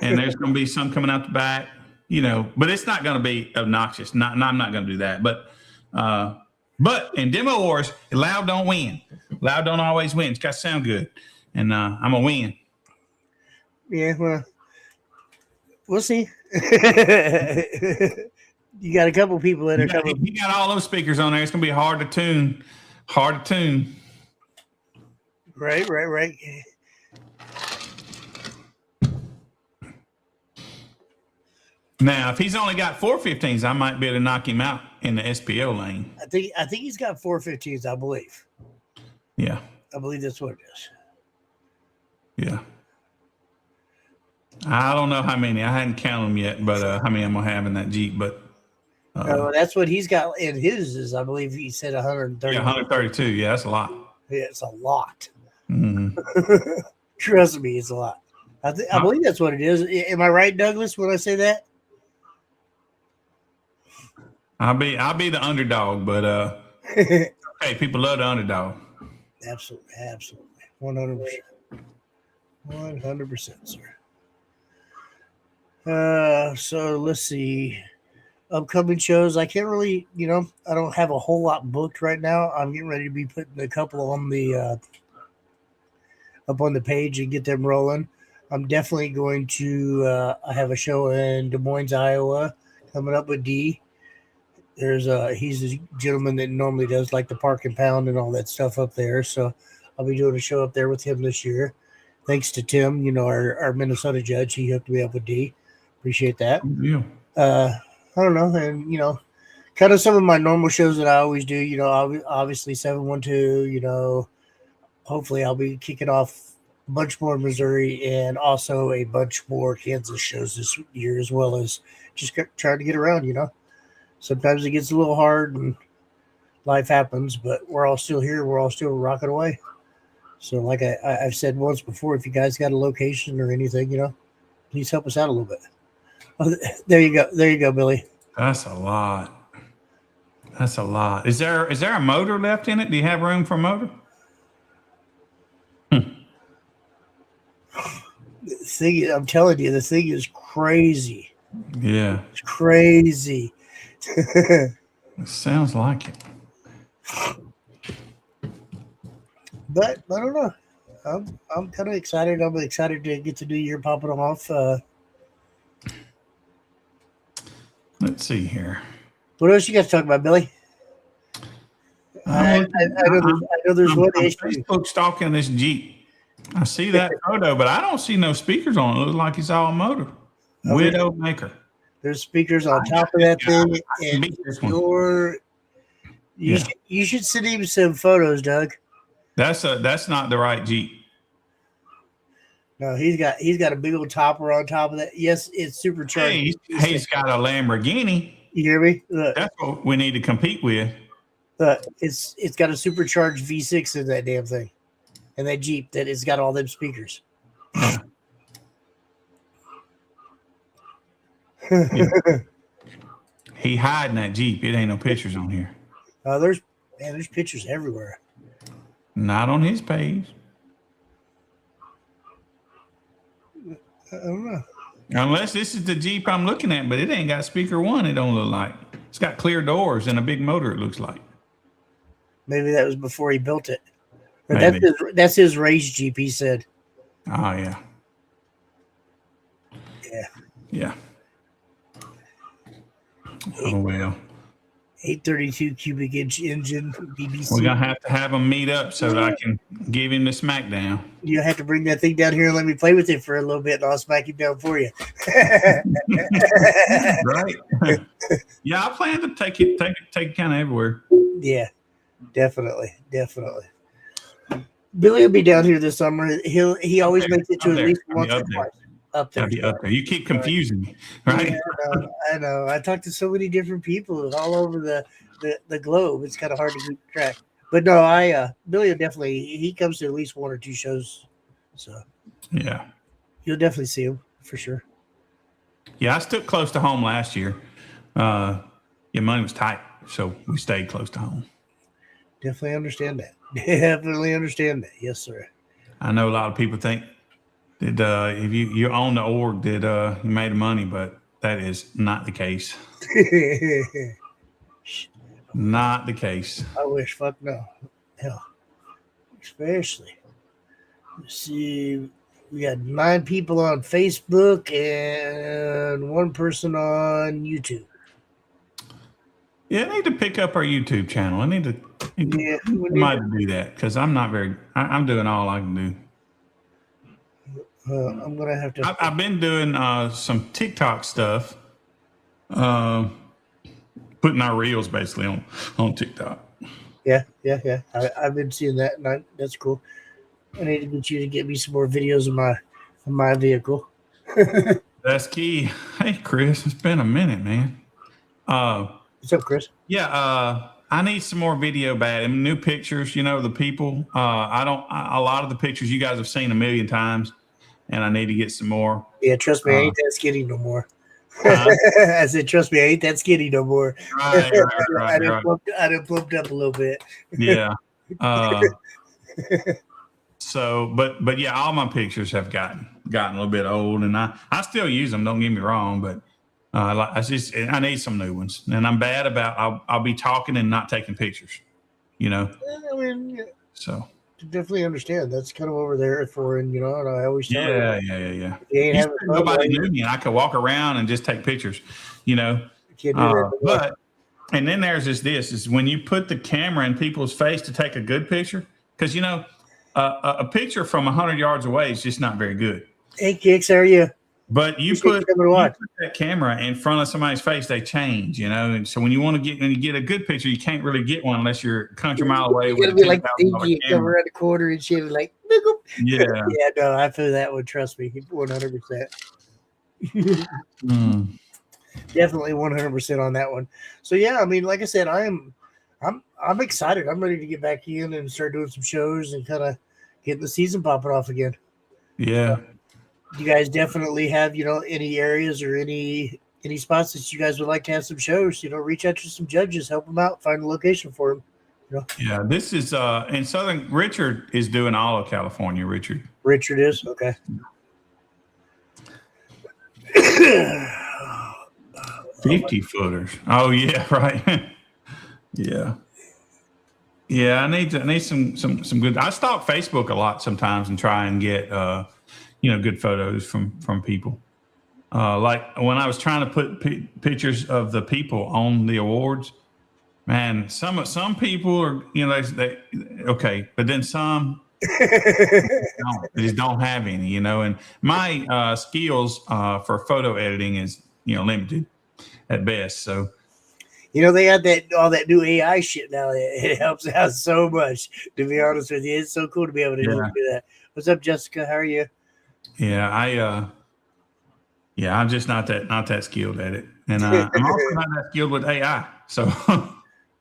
and there's gonna be some coming out the back, but it's not gonna be obnoxious. I'm not gonna do that. But in Demo Wars, loud don't win. Loud don't always win. It's got to sound good. And I'm gonna win. Yeah, well, we'll see. You got a couple people that are coming. He got all those speakers on there. It's gonna be hard to tune. Right. Now, if he's only got 415s, I might be able to knock him out in the SPO lane. I think he's got 415s, I believe. Yeah. I believe that's what it is. Yeah. I don't know how many. I hadn't counted them yet, but how many I'm gonna have in that Jeep. But That's what he's got in his. Is I believe he said 130. yeah, 132. Yeah, that's a lot. Yeah, it's a lot. Mhm. Trust me, it's a lot. I believe that's what it is. Am I right, Douglas, when I say that? I'll be the underdog, but hey, people love the underdog. Absolutely, 100%, sir. So let's see. Upcoming shows. I can't really, I don't have a whole lot booked right now. I'm getting ready to be putting a couple on the up on the page and get them rolling. I'm definitely going to I have a show in Des Moines, Iowa, coming up with D. He's a gentleman that normally does like the Park and Pound and all that stuff up there. So I'll be doing a show up there with him this year. Thanks to Tim, our Minnesota judge. He hooked me up with D. Appreciate that. Yeah. I don't know. And, kind of some of my normal shows that I always do, obviously 712, hopefully I'll be kicking off a bunch more Missouri and also a bunch more Kansas shows this year, as well as just trying to get around, Sometimes it gets a little hard and life happens, but we're all still here. We're all still rocking away. So like I've said once before, if you guys got a location or anything, please help us out a little bit. Oh, there you go. There you go, Billy. That's a lot. Is there a motor left in it? Do you have room for a motor? The thing, I'm telling you, the thing is crazy. Yeah. It's crazy. It sounds like it. But I don't know. I'm kind of excited. I'm excited to get the new year popping off. Let's see here. What else you got to talk about, Billy? I know there's one I'm issue. Facebook stalking this Jeep. I see that photo, but I don't see no speakers on it. It looks like it's all motor. Widow maker. There's speakers on top of that thing, and beat this one. you should send him some photos, Doug. That's not the right Jeep. No, he's got a big old topper on top of that. Yes, it's supercharged. Hey, he's got a Lamborghini. You hear me? Look, That's what we need to compete with. it's got a supercharged V6 in that damn thing, and that Jeep that it's got all them speakers. He hiding that Jeep. It ain't no pictures on here. There's pictures everywhere. Not on his page. I don't know. Unless this is the Jeep I'm looking at, but it ain't got speaker one. It don't look like. It's got clear doors and a big motor. It looks like. Maybe that was before he built it. Or Maybe. that's his race Jeep. He said. Oh yeah. Yeah. Yeah. Oh well. 832 cubic inch engine, BBC. We're gonna have them meet up so that I can give him the smackdown. You have to bring that thing down here and let me play with it for a little bit, and I'll smack him down for you. Right? Yeah, I plan to take it kind of everywhere. Yeah, definitely. Billy will be down here this summer. He always makes it to I'm at least there. once I'll or be up twice. Up there. Gotta be up there. You keep confusing me, right? Yeah, I know. I talk to so many different people all over the globe. It's kind of hard to keep track. But no, Billy will definitely, he comes to at least 1 or 2 shows. So Yeah. you'll definitely see him for sure. Yeah, I stood close to home last year. Money was tight, so we stayed close to home. Definitely understand that. Definitely understand that. Yes, sir. I know a lot of people think that if you own the org that you made money, but that is not the case. Not the case. I wish. Fuck no. Hell. Especially. Let's see. We got 9 people on Facebook and 1 person on YouTube. Yeah, I need to pick up our YouTube channel. I need to We might do that because I'm not very. I'm doing all I can do. I'm gonna have to. I've been doing some TikTok stuff, putting our reels basically on TikTok. Yeah. I've been seeing that, and that's cool. I need to get you to get me some more videos of my vehicle. That's key. Hey, Chris, it's been a minute, man. What's up, Chris? Yeah, I need some more video and new pictures. You know, the people. A lot of the pictures you guys have seen a million times, and I need to get some more. Yeah, trust me, I ain't that skinny no more. I said, trust me, I ain't that skinny no more. Right. I done plumped up a little bit. Yeah. So, but yeah, all my pictures have gotten a little bit old, and I still use them. Don't get me wrong, but I need some new ones, and I'm bad about I'll be talking and not taking pictures, you know. I mean, so definitely understand. That's kind of over there for, and you know, and I always tell yeah. you ain't having fun, Nobody knew me, and I could walk around and just take pictures, you know. You can't do that. But and then there's this is when you put the camera in people's face to take a good picture, because you know a picture from 100 yards away is just not very good. Hey, Kicks, how are you? But you put that camera in front of somebody's face, they change, you know. And so when you get a good picture, you can't really get one unless you're a country mile away. You gotta be like dingy, come around the corner and shit, like yeah. Yeah, no, I feel that one. Trust me, 100%. Definitely 100% on that one. So yeah, I mean, like I said, I'm excited. I'm ready to get back in and start doing some shows and kind of get the season popping off again. Yeah. You guys definitely have, you know, any areas or any spots that you guys would like to have some shows, you know, reach out to some judges, help them out, find a location for them. You know? Yeah, this is in Southern. Richard is doing all of California. Richard is okay. 50 footers. Oh yeah, right. Yeah. I need some good. I stalk Facebook a lot sometimes and try and get good photos from people. Like when I was trying to put pictures of the people on the awards, man, some people are, you know, they okay, but then some they just don't have any, you know. And my skills for photo editing is, you know, limited at best. So, you know, they have all that new AI shit now. It helps out so much. To be honest with you, it's so cool to be able to do that. What's up, Jessica? How are you? Yeah, I'm just not that skilled at it, and I'm also not that skilled with AI. So,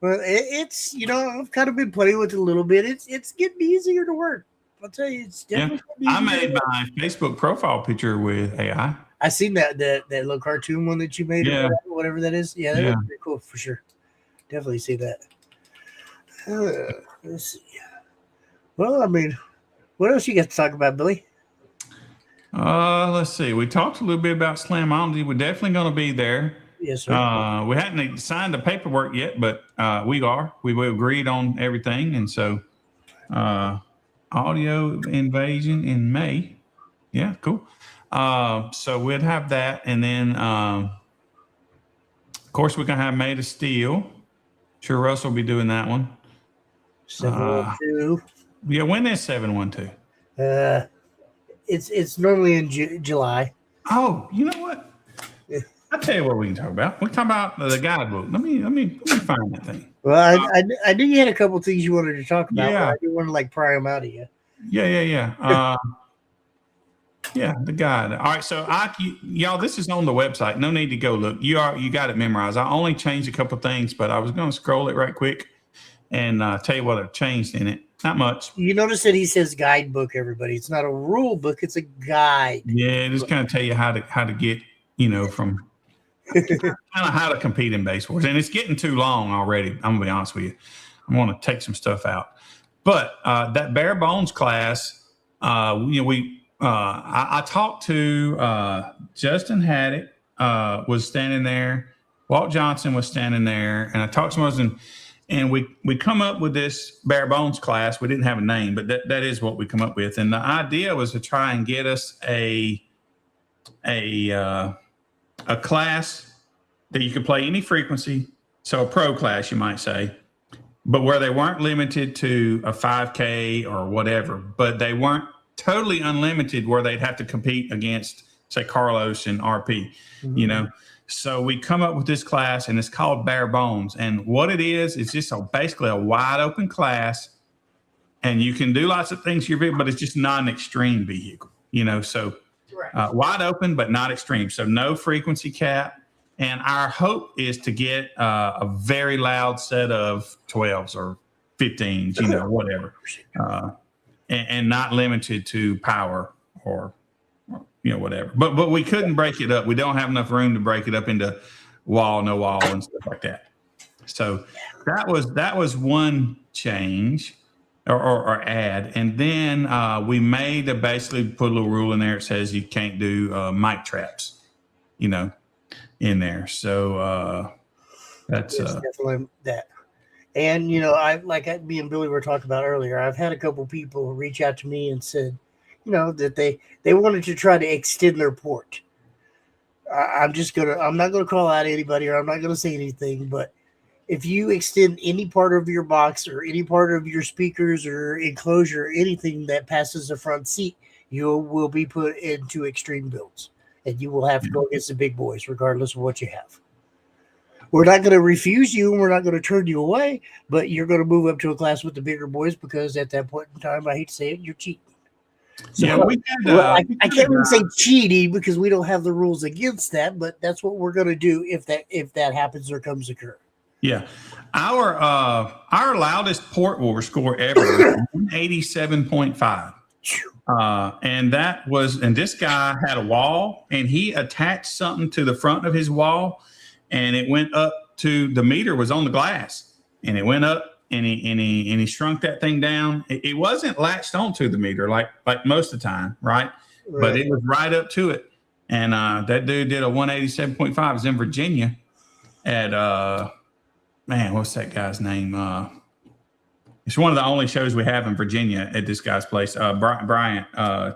well, it's, you know, I've kind of been playing with it a little bit. It's getting easier to work. I'll tell you, it's definitely. Yeah. I made my Facebook profile picture with AI. I seen that little cartoon one that you made, or whatever that is. Yeah, that's pretty cool for sure. Definitely see that. Let's see. Well, I mean, what else you got to talk about, Billy? Let's see. We talked a little bit about Slamology. We're definitely going to be there. Yes, sir. We hadn't signed the paperwork yet, but we are. We agreed on everything, and so audio invasion in May. Yeah, cool. So we'd have that, and then of course we're gonna have Made of Steel. Sure, Russ will be doing that one. 712. Yeah, when is 712? It's normally in July. Oh, you know what? I'll tell you what we can talk about. We can talk about the guidebook. Let me find that thing. Well, I knew you had a couple of things you wanted to talk about. Yeah. But I didn't want to pry them out of you. Yeah. Yeah, the guide. All right, so y'all, this is on the website. No need to go look. You got it memorized. I only changed a couple things, but I was going to scroll it right quick and tell you what I changed in it. Not much. You notice that he says guidebook, everybody. It's not a rule book, it's a guide. Yeah, just kind of tell you how to get, from kind of how to compete in Base Wars. And it's getting too long already. I'm going to be honest with you. I want to take some stuff out. But that bare bones class, I talked to Justin Haddock was standing there. Walt Johnson was standing there. And I talked to him. And we come up with this bare bones class. We didn't have a name, but that is what we come up with. And the idea was to try and get us a class that you could play any frequency. So a pro class, you might say, but where they weren't limited to a 5K or whatever, but they weren't totally unlimited where they'd have to compete against, say, Carlos and RP, So we come up with this class, and it's called Bare Bones. And what it is just basically a wide open class, and you can do lots of things to your vehicle, but it's just not an extreme vehicle, So wide open, but not extreme. So no frequency cap. And our hope is to get a very loud set of 12s or 15s, whatever, and not limited to power or whatever. But we couldn't break it up. We don't have enough room to break it up into wall, no wall, and stuff like that. So that was one change or add. And then we basically put a little rule in there. It says you can't do mic traps, in there. So that's definitely that. And me and Billy were talking about earlier, I've had a couple people reach out to me and said, that they wanted to try to extend their port. I'm not gonna call out anybody, or I'm not gonna say anything, but if you extend any part of your box or any part of your speakers or enclosure, anything that passes the front seat, you will be put into extreme builds, and you will have to go against the big boys, regardless of what you have. We're not going to refuse you, and we're not going to turn you away, but you're going to move up to a class with the bigger boys, because at that point in time, I hate to say it, you're cheating. So I can't really say cheating, because we don't have the rules against that, but that's what we're going to do if that happens or comes occur. Yeah, our loudest port war score ever was 187.5. And this guy had a wall, and he attached something to the front of his wall, and it went up to the meter was on the glass, and it went up, and he shrunk that thing down. It wasn't latched onto the meter like most of the time, right? But it was right up to it. And that dude did a 187.5. It was in Virginia at what's that guy's name? It's one of the only shows we have in Virginia at this guy's place. Bryant,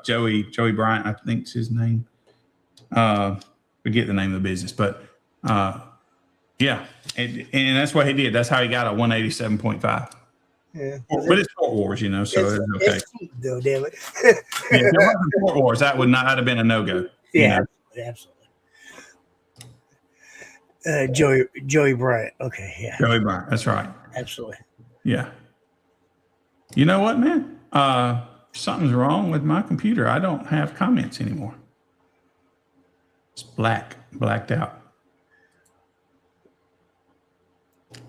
Joey Bryant, I think is his name. Forget the name of the business, but yeah, and that's what he did. That's how he got a 187.5. Yeah, but it's Fort Wars, so it's okay. It's cheap, though, damn it. If it wasn't Fort Wars, that would not have been a no-go. Yeah, absolutely. Joey Bryant. Okay, yeah. Joey Bryant, that's right. Absolutely. Yeah. You know what, man? Something's wrong with my computer. I don't have comments anymore. It's blacked out.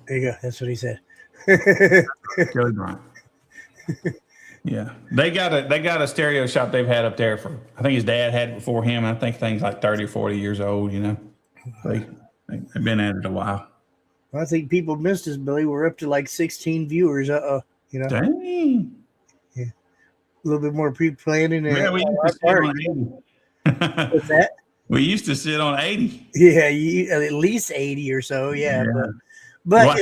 There you go. That's what he said. Joey Bryant. Yeah, they got a stereo shop they've had up there for. I think his dad had it before him. I think things like 30 or 40 years old. They've been at it a while. I think people missed us, Billy. We're up to like 16 viewers. Dang. Yeah. A little bit more pre-planning. Yeah, we used to sit on 80. What's that? We used to sit on 80. Yeah, at least 80 or so. Yeah. But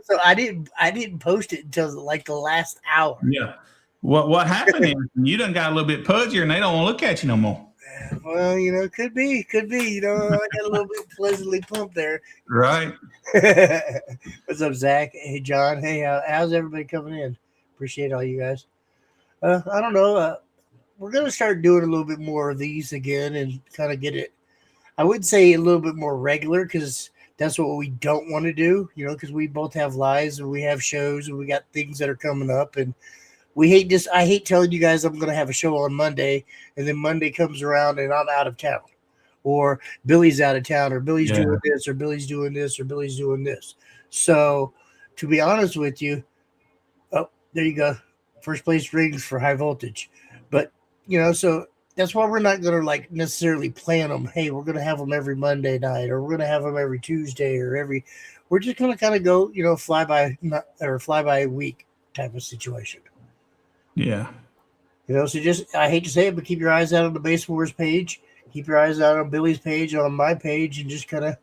so I didn't post it until like the last hour. Yeah. What happened is you done got a little bit pudgier, and they don't want to look at you no more. Well, could be. I got a little bit pleasantly pumped there. Right. What's up, Zach? Hey, John. Hey, how's everybody coming in? Appreciate all you guys. I don't know. We're going to start doing a little bit more of these again and kind of get it, I would say, a little bit more regular, because that's what we don't want to do, because we both have lives and we have shows and we got things that are coming up, and I hate telling you guys I'm going to have a show on Monday, and then Monday comes around and I'm out of town, or Billy's out of town, or Billy's doing this, or Billy's doing this, or Billy's doing this. So, to be honest with you, oh, there you go. First place rings for high voltage. But, so that's why we're not going to like necessarily plan them. Hey, we're going to have them every Monday night, or we're going to have them every Tuesday, we're just going to kind of go, fly by week type of situation. Yeah. So I hate to say it, but keep your eyes out on the Base Wars page. Keep your eyes out on Billy's page, on my page, and just kind of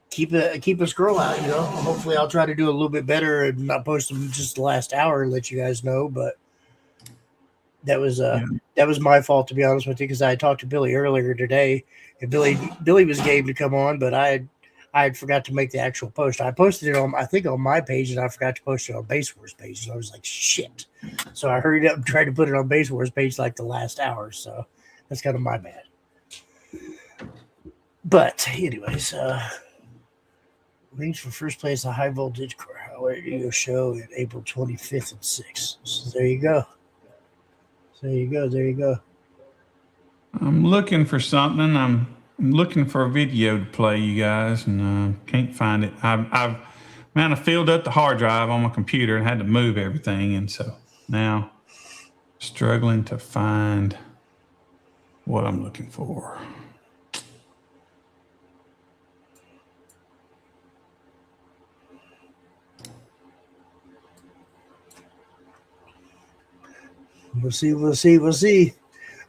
keep a scroll out. Hopefully I'll try to do a little bit better and not post them just the last hour and let you guys know. But that was my fault, to be honest with you, because I talked to Billy earlier today, and Billy was game to come on, but I had forgot to make the actual post. I posted it on my page, and I forgot to post it on Base Wars page. So I was like, shit. So I hurried up and tried to put it on Base Wars page like the last hour. So that's kind of my bad. But anyways, rings for first place, a high voltage car radio show in April 25th and 6th. So there you go. There you go. I'm looking for something. I'm looking for a video to play, you guys, and can't find it. I filled up the hard drive on my computer and had to move everything, and so now struggling to find what I'm looking for. We'll see.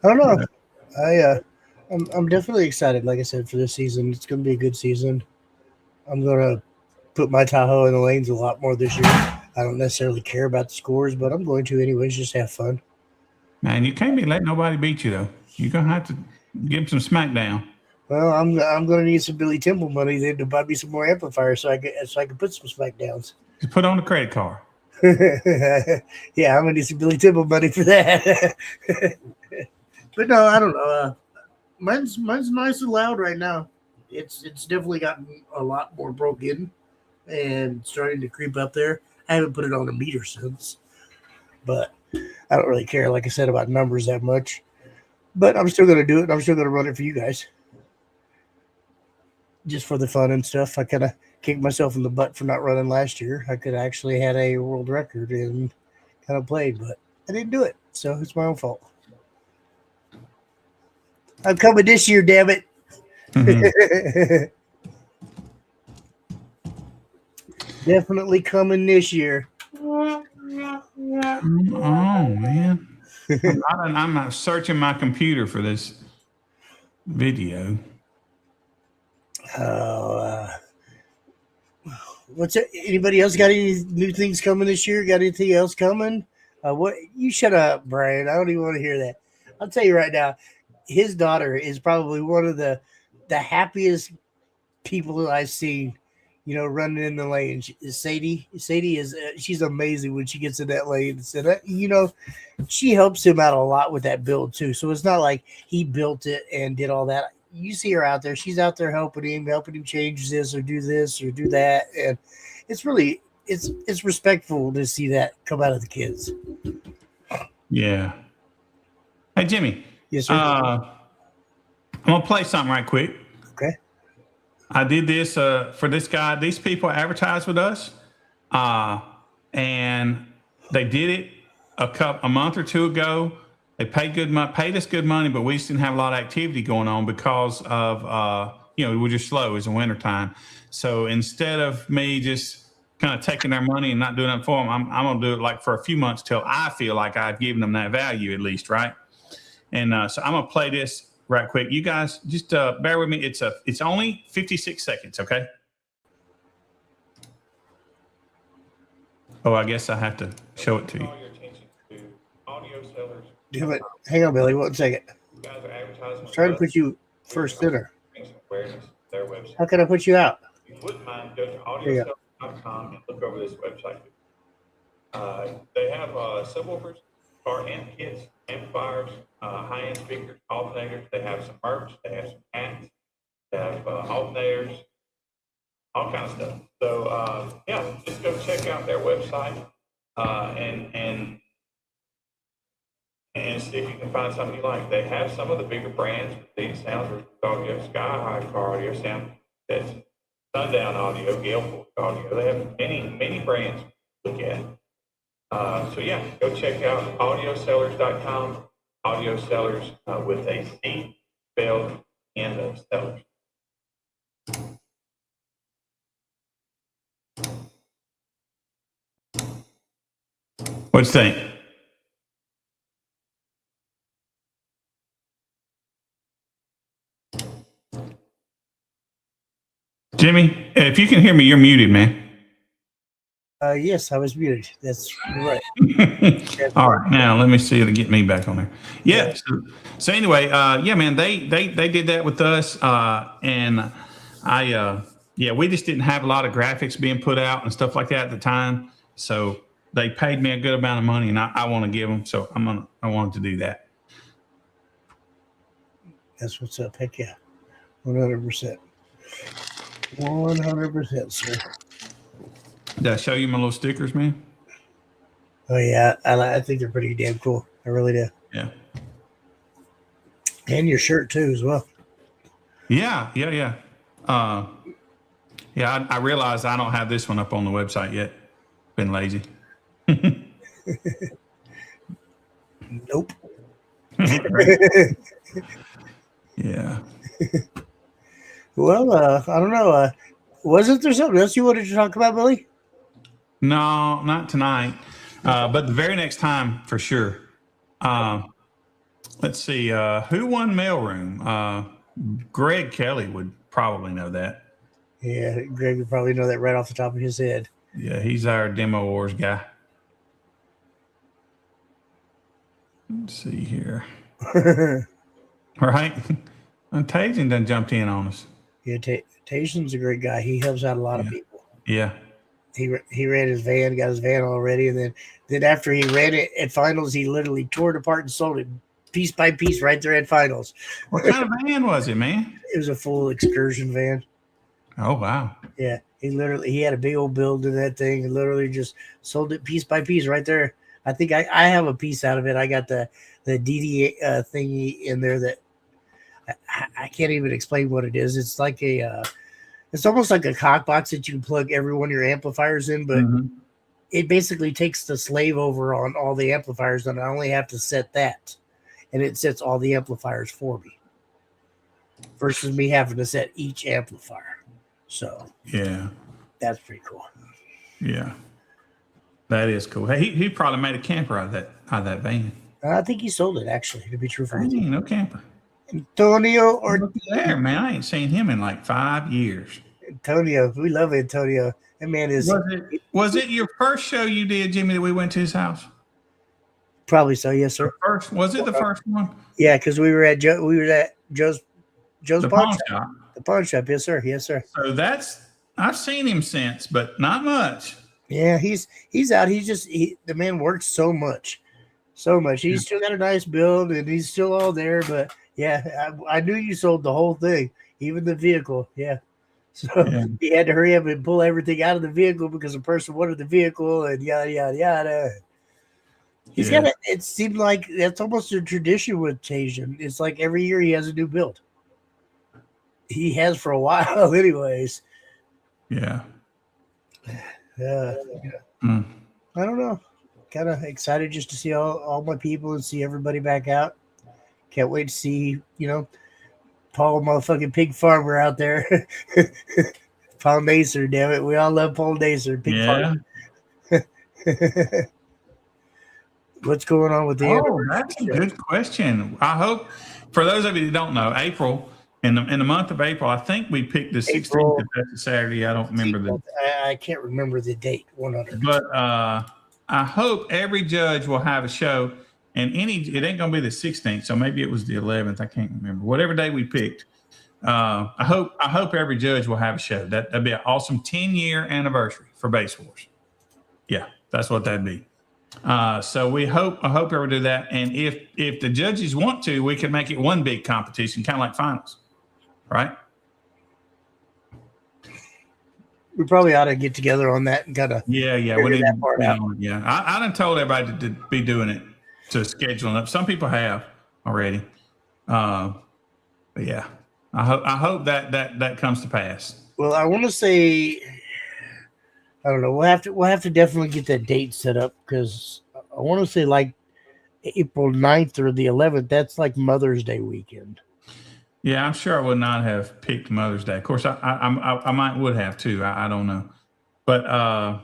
I don't know. I'm definitely excited, like I said, for this season. It's going to be a good season. I'm going to put my Tahoe in the lanes a lot more this year. I don't necessarily care about the scores, but I'm going to anyways, just have fun. Man, you can't be letting nobody beat you, though. You're going to have to give them some smackdown. Well, I'm going to need some Billy Temple money then to buy me some more amplifiers so I can put some smackdowns. Just put on a credit card. Yeah, I'm going to need some Billy Temple money for that. But no, I don't know. Mine's nice and loud right now. It's definitely gotten a lot more broken and starting to creep up there. I haven't put it on a meter since, but I don't really care, like I said, about numbers that much. But I'm still going to do it, and I'm still going to run it for you guys. Just for the fun and stuff. I kind of kicked myself in the butt for not running last year. I could have actually had a world record and kind of played, but I didn't do it. So it's my own fault. I'm coming this year, damn it. Mm-hmm. Definitely coming this year. Oh, man. I'm searching my computer for this video. What's it? Anybody else got any new things coming this year? Got anything else coming? What? You shut up, Brian. I don't even want to hear that. I'll tell you right now. His daughter is probably one of the happiest people that I've seen, running in the lane. Sadie is she's amazing when she gets in that lane. And, she helps him out a lot with that build too. So it's not like he built it and did all that. You see her out there. She's out there helping him change this or do that. And it's really, it's respectful to see that come out of the kids. Yeah. Hey, Jimmy. Yes, sir. I'm going to play something right quick. Okay. I did this for this guy. These people advertised with us, and they did it a month or two ago. They paid us good money, but we just didn't have a lot of activity going on because of, we're just slow. It's the wintertime. So instead of me just kind of taking their money and not doing it for them, I'm going to do it like for a few months till I feel like I've given them that value at least, right? And so I'm going to play this right quick. You guys just bear with me. It's only 56 seconds, okay? Oh, I guess I have to show it to you. Damn it. Hang on, Billy. 1 second. I'm trying to put you first dinner. How can I put you out? If you wouldn't mind, go to audiocellular.com and look over this website. They have subwoofers, car and kits, amplifiers, high-end speakers, alternators. They have some merch. They have some hats. They have alternators, all kinds of stuff. So, just go check out their website and and see if you can find something you like. They have some of the bigger brands. These sounds are Sky High Car Audio sound. That's Sundown Audio, Gale Force Audio. They have many brands to look at. So yeah, go check out audiosellers.com. Audio Sellers with a C spelled end of sellers. What do you think? Jimmy, if you can hear me, you're muted, man. Yes, I was muted. That's right. All right, now let me see to get me back on there. Yeah. So anyway, yeah, man, they did that with us, and yeah, we just didn't have a lot of graphics being put out and stuff like that at the time. So they paid me a good amount of money, and I want to give them. So I wanted to do that. That's what's up. Heck yeah, 100%, 100%, sir. Did I show you my little stickers, man? Oh yeah, I think they're pretty damn cool. I really do. Yeah. And your shirt too, as well. Yeah. Yeah, I realized I don't have this one up on the website yet. Been lazy. Nope. Yeah. Well, I don't know. Wasn't there something else you wanted to talk about, Billy? No, not tonight. But the very next time for sure. Let's see. Who won Mailroom? Greg Kelly would probably know that. Yeah, Greg would probably know that right off the top of his head. Yeah, he's our Demo Wars guy. Let's see here. Right? And Tajan done jumped in on us. Yeah, Tajan's a great guy. He helps out a lot of people. Yeah. He ran his van, got his van all ready, and then after he ran it at finals, he literally tore it apart and sold it piece by piece right there at finals. What kind of van was it, man? It was a full excursion van. Oh wow. Yeah, he had a big old build in that thing and literally just sold it piece by piece right there. I think I have a piece out of it. I got the DD thingy in there that I can't even explain what it is. It's like it's almost like a cock box that you can plug every one of your amplifiers in, but it basically takes the slave over on all the amplifiers, and I only have to set that, and it sets all the amplifiers for me versus me having to set each amplifier. So yeah, that's pretty cool. Yeah, that is cool. Hey, he probably made a camper out of that van. I think he sold it, actually, to be truthful. No camper. Antonio or there, man. I ain't seen him in like 5 years. Antonio, we love Antonio. That man is. Was it your first show you did, Jimmy, that we went to his house? Probably so, yes, sir. Was it the first one? Yeah, because we were at Joe's pawn shop. The pawn shop, yes, sir. Yes, sir. So I've seen him since, but not much. Yeah, he's out. The man works so much. He's still got a nice build, and he's still all there. But yeah, I knew you sold the whole thing, even the vehicle. Yeah. So he had to hurry up and pull everything out of the vehicle because the person wanted the vehicle and yada, yada, yada. He's got it seemed like that's almost a tradition with Tajan. It's like every year he has a new build. He has for a while anyways. Yeah. I don't know. Kind of excited just to see all my people and see everybody back out. Can't wait to see, Paul motherfucking Pig Farmer out there. Paul Nacer, damn it. We all love Paul Nacer. Pig Farmer. What's going on with the that's a good question. I hope, for those of you that don't know, April, in the month of April, I think we picked the 16th. That's a Saturday. I don't remember I can't remember the date. 100. But I hope every judge will have a show, and it ain't gonna be the 16th, so maybe it was the 11th. I can't remember. Whatever day we picked. I hope every judge will have a show. That'd be an awesome 10-year anniversary for Bass Wars. Yeah, that's what that'd be. So I hope everyone do that. And if the judges want to, we can make it one big competition, kind of like finals, right? We probably ought to get together on that and kind of we need that part out. Yeah, I done told everybody to be doing it. scheduling up. Some people have already. But yeah, I hope that comes to pass. Well, I want to say, I don't know. We'll have to definitely get that date set up because I want to say like April 9th or the 11th. That's like Mother's Day weekend. Yeah, I'm sure I would not have picked Mother's Day. Of course, I might would have too. I don't know, but I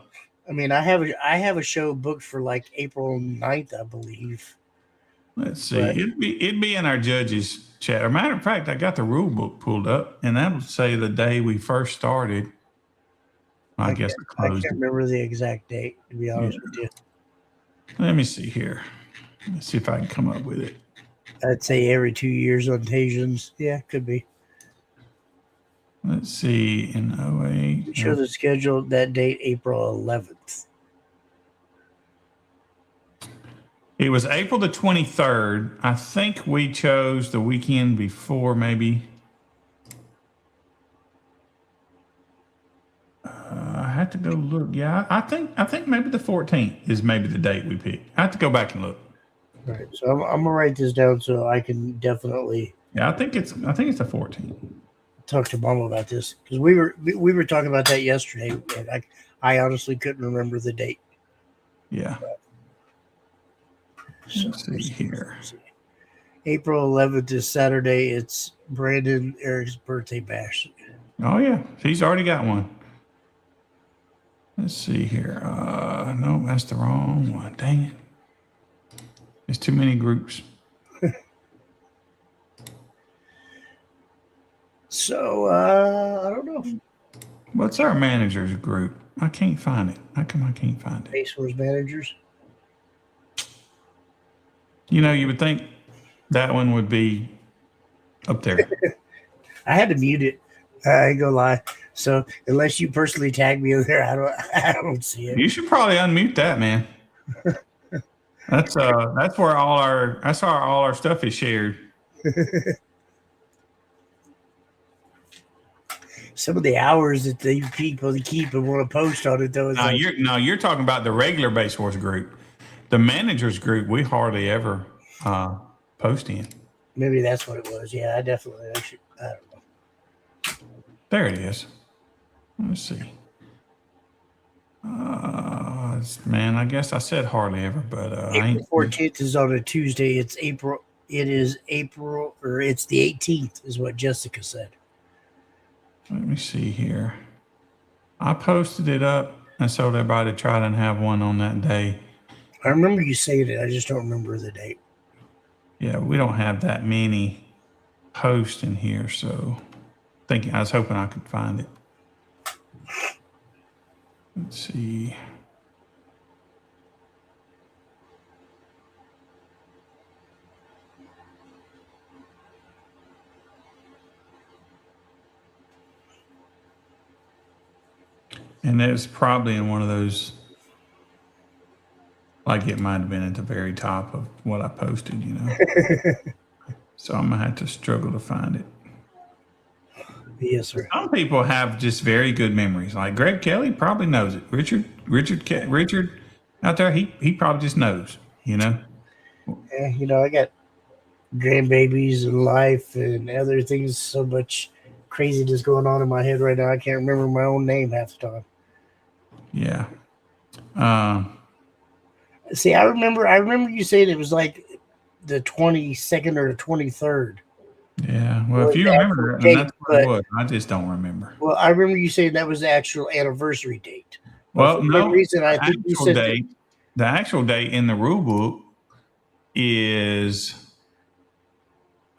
mean, I have a show booked for like April 9th, I believe. let's see. It'd be in our judges chat. As a matter of fact, I got the rule book pulled up, and that'll say the day we first started. I guess it I closed. can't remember the exact date, to be honest with you. Let me see here. Let's see if I can come up with it. I'd say every 2 years on Tasians. Yeah, could be. Let's see. In 08. Show the schedule that date, April 11th. It was April the 23rd. I think we chose the weekend before, maybe. I had to go look. Yeah, I think maybe the 14th is maybe the date we picked. I have to go back and look. All right, so I'm gonna write this down so I can definitely. Yeah, I think it's the 14th. Talk to Mom about this because we were talking about that yesterday, and I honestly couldn't remember the date. Yeah. So, Let's see here. April 11th is Saturday. It's Brandon Eric's birthday bash. Oh yeah, he's already got one. Let's see here. No, that's the wrong one. Dang it. There's too many groups. So I don't know. What's our managers group? I can't find it. How come I can't find it? Base Wars managers. You know, you would think that one would be up there. I had to mute it. I ain't gonna lie. So unless you personally tag me in there, I don't see it. You should probably unmute that, man. That's where all our stuff is shared. Some of the hours that the people keep and want to post on it though. You're talking about the regular Base Wars group. The managers group, we hardly ever post in. Maybe that's what it was. Yeah, I don't know. There it is. Let's see. Man, I guess I said hardly ever, but April 14th is on a Tuesday. It's April. It is April, or it's the 18th, is what Jessica said. Let me see here. I posted it up and told everybody to try and have one on that day. I remember you saying it. I just don't remember the date. Yeah, we don't have that many posts in here, so I was hoping I could find it. Let's see. And it was probably in one of those, like it might have been at the very top of what I posted, you know. So I'm going to have to struggle to find it. Yes, sir. Some people have just very good memories. Like Greg Kelly probably knows it. Richard out there, he probably just knows, you know. Yeah, you know, I got grandbabies and life and other things. So much craziness going on in my head right now. I can't remember my own name half the time. Yeah. See, I remember you saying it was like the 22nd or the 23rd. Yeah. Well, if you remember, and that's what it was. I just don't remember. Well, I remember you saying that was the actual anniversary date. Well, no. Reason I think you said the actual date in the rule book is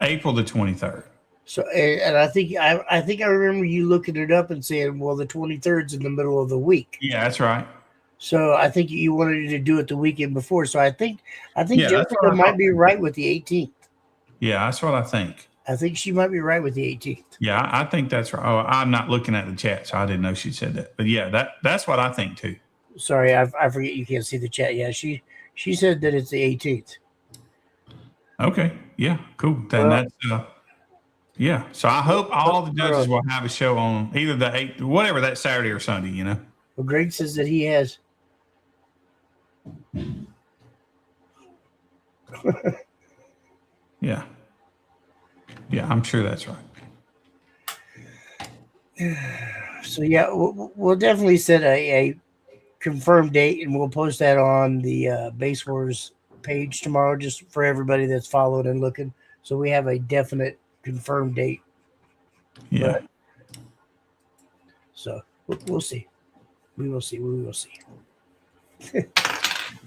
April the 23rd. So, and I think I remember you looking it up and saying, "Well, the 23rd's in the middle of the week." Yeah, that's right. So I think you wanted to do it the weekend before. So I think Jessica might be right with the 18th. Yeah, that's what I think. I think she might be right with the 18th. Yeah, I think that's right. Oh, I'm not looking at the chat, so I didn't know she said that. But yeah, that's what I think too. Sorry, I forget you can't see the chat. Yeah, she said that it's the 18th. Okay. Yeah. Cool. Then that's yeah. So I hope all the judges will have a show on either the 8th, whatever, that Saturday or Sunday. You know. Well, Greg says that he has. Yeah. Yeah, I'm sure that's right. So yeah, we'll definitely set a confirmed date, and we'll post that on the Base Wars page tomorrow, just for everybody that's following and looking. So we have a definite confirmed date. Yeah. But, so we'll see. We will see. We will see.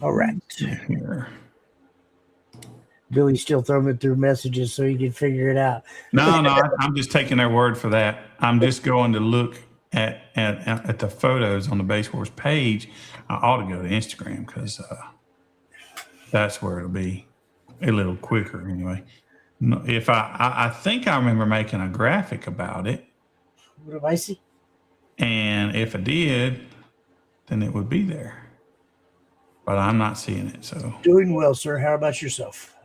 All right. Here. Billy's still throwing it through messages so he can figure it out. No, I'm just taking their word for that. I'm just going to look at the photos on the Base Wars page. I ought to go to Instagram because that's where it'll be a little quicker anyway. If I think I remember making a graphic about it. What do I see? And if I did, then it would be there. But I'm not seeing it. So Doing well, sir. How about yourself?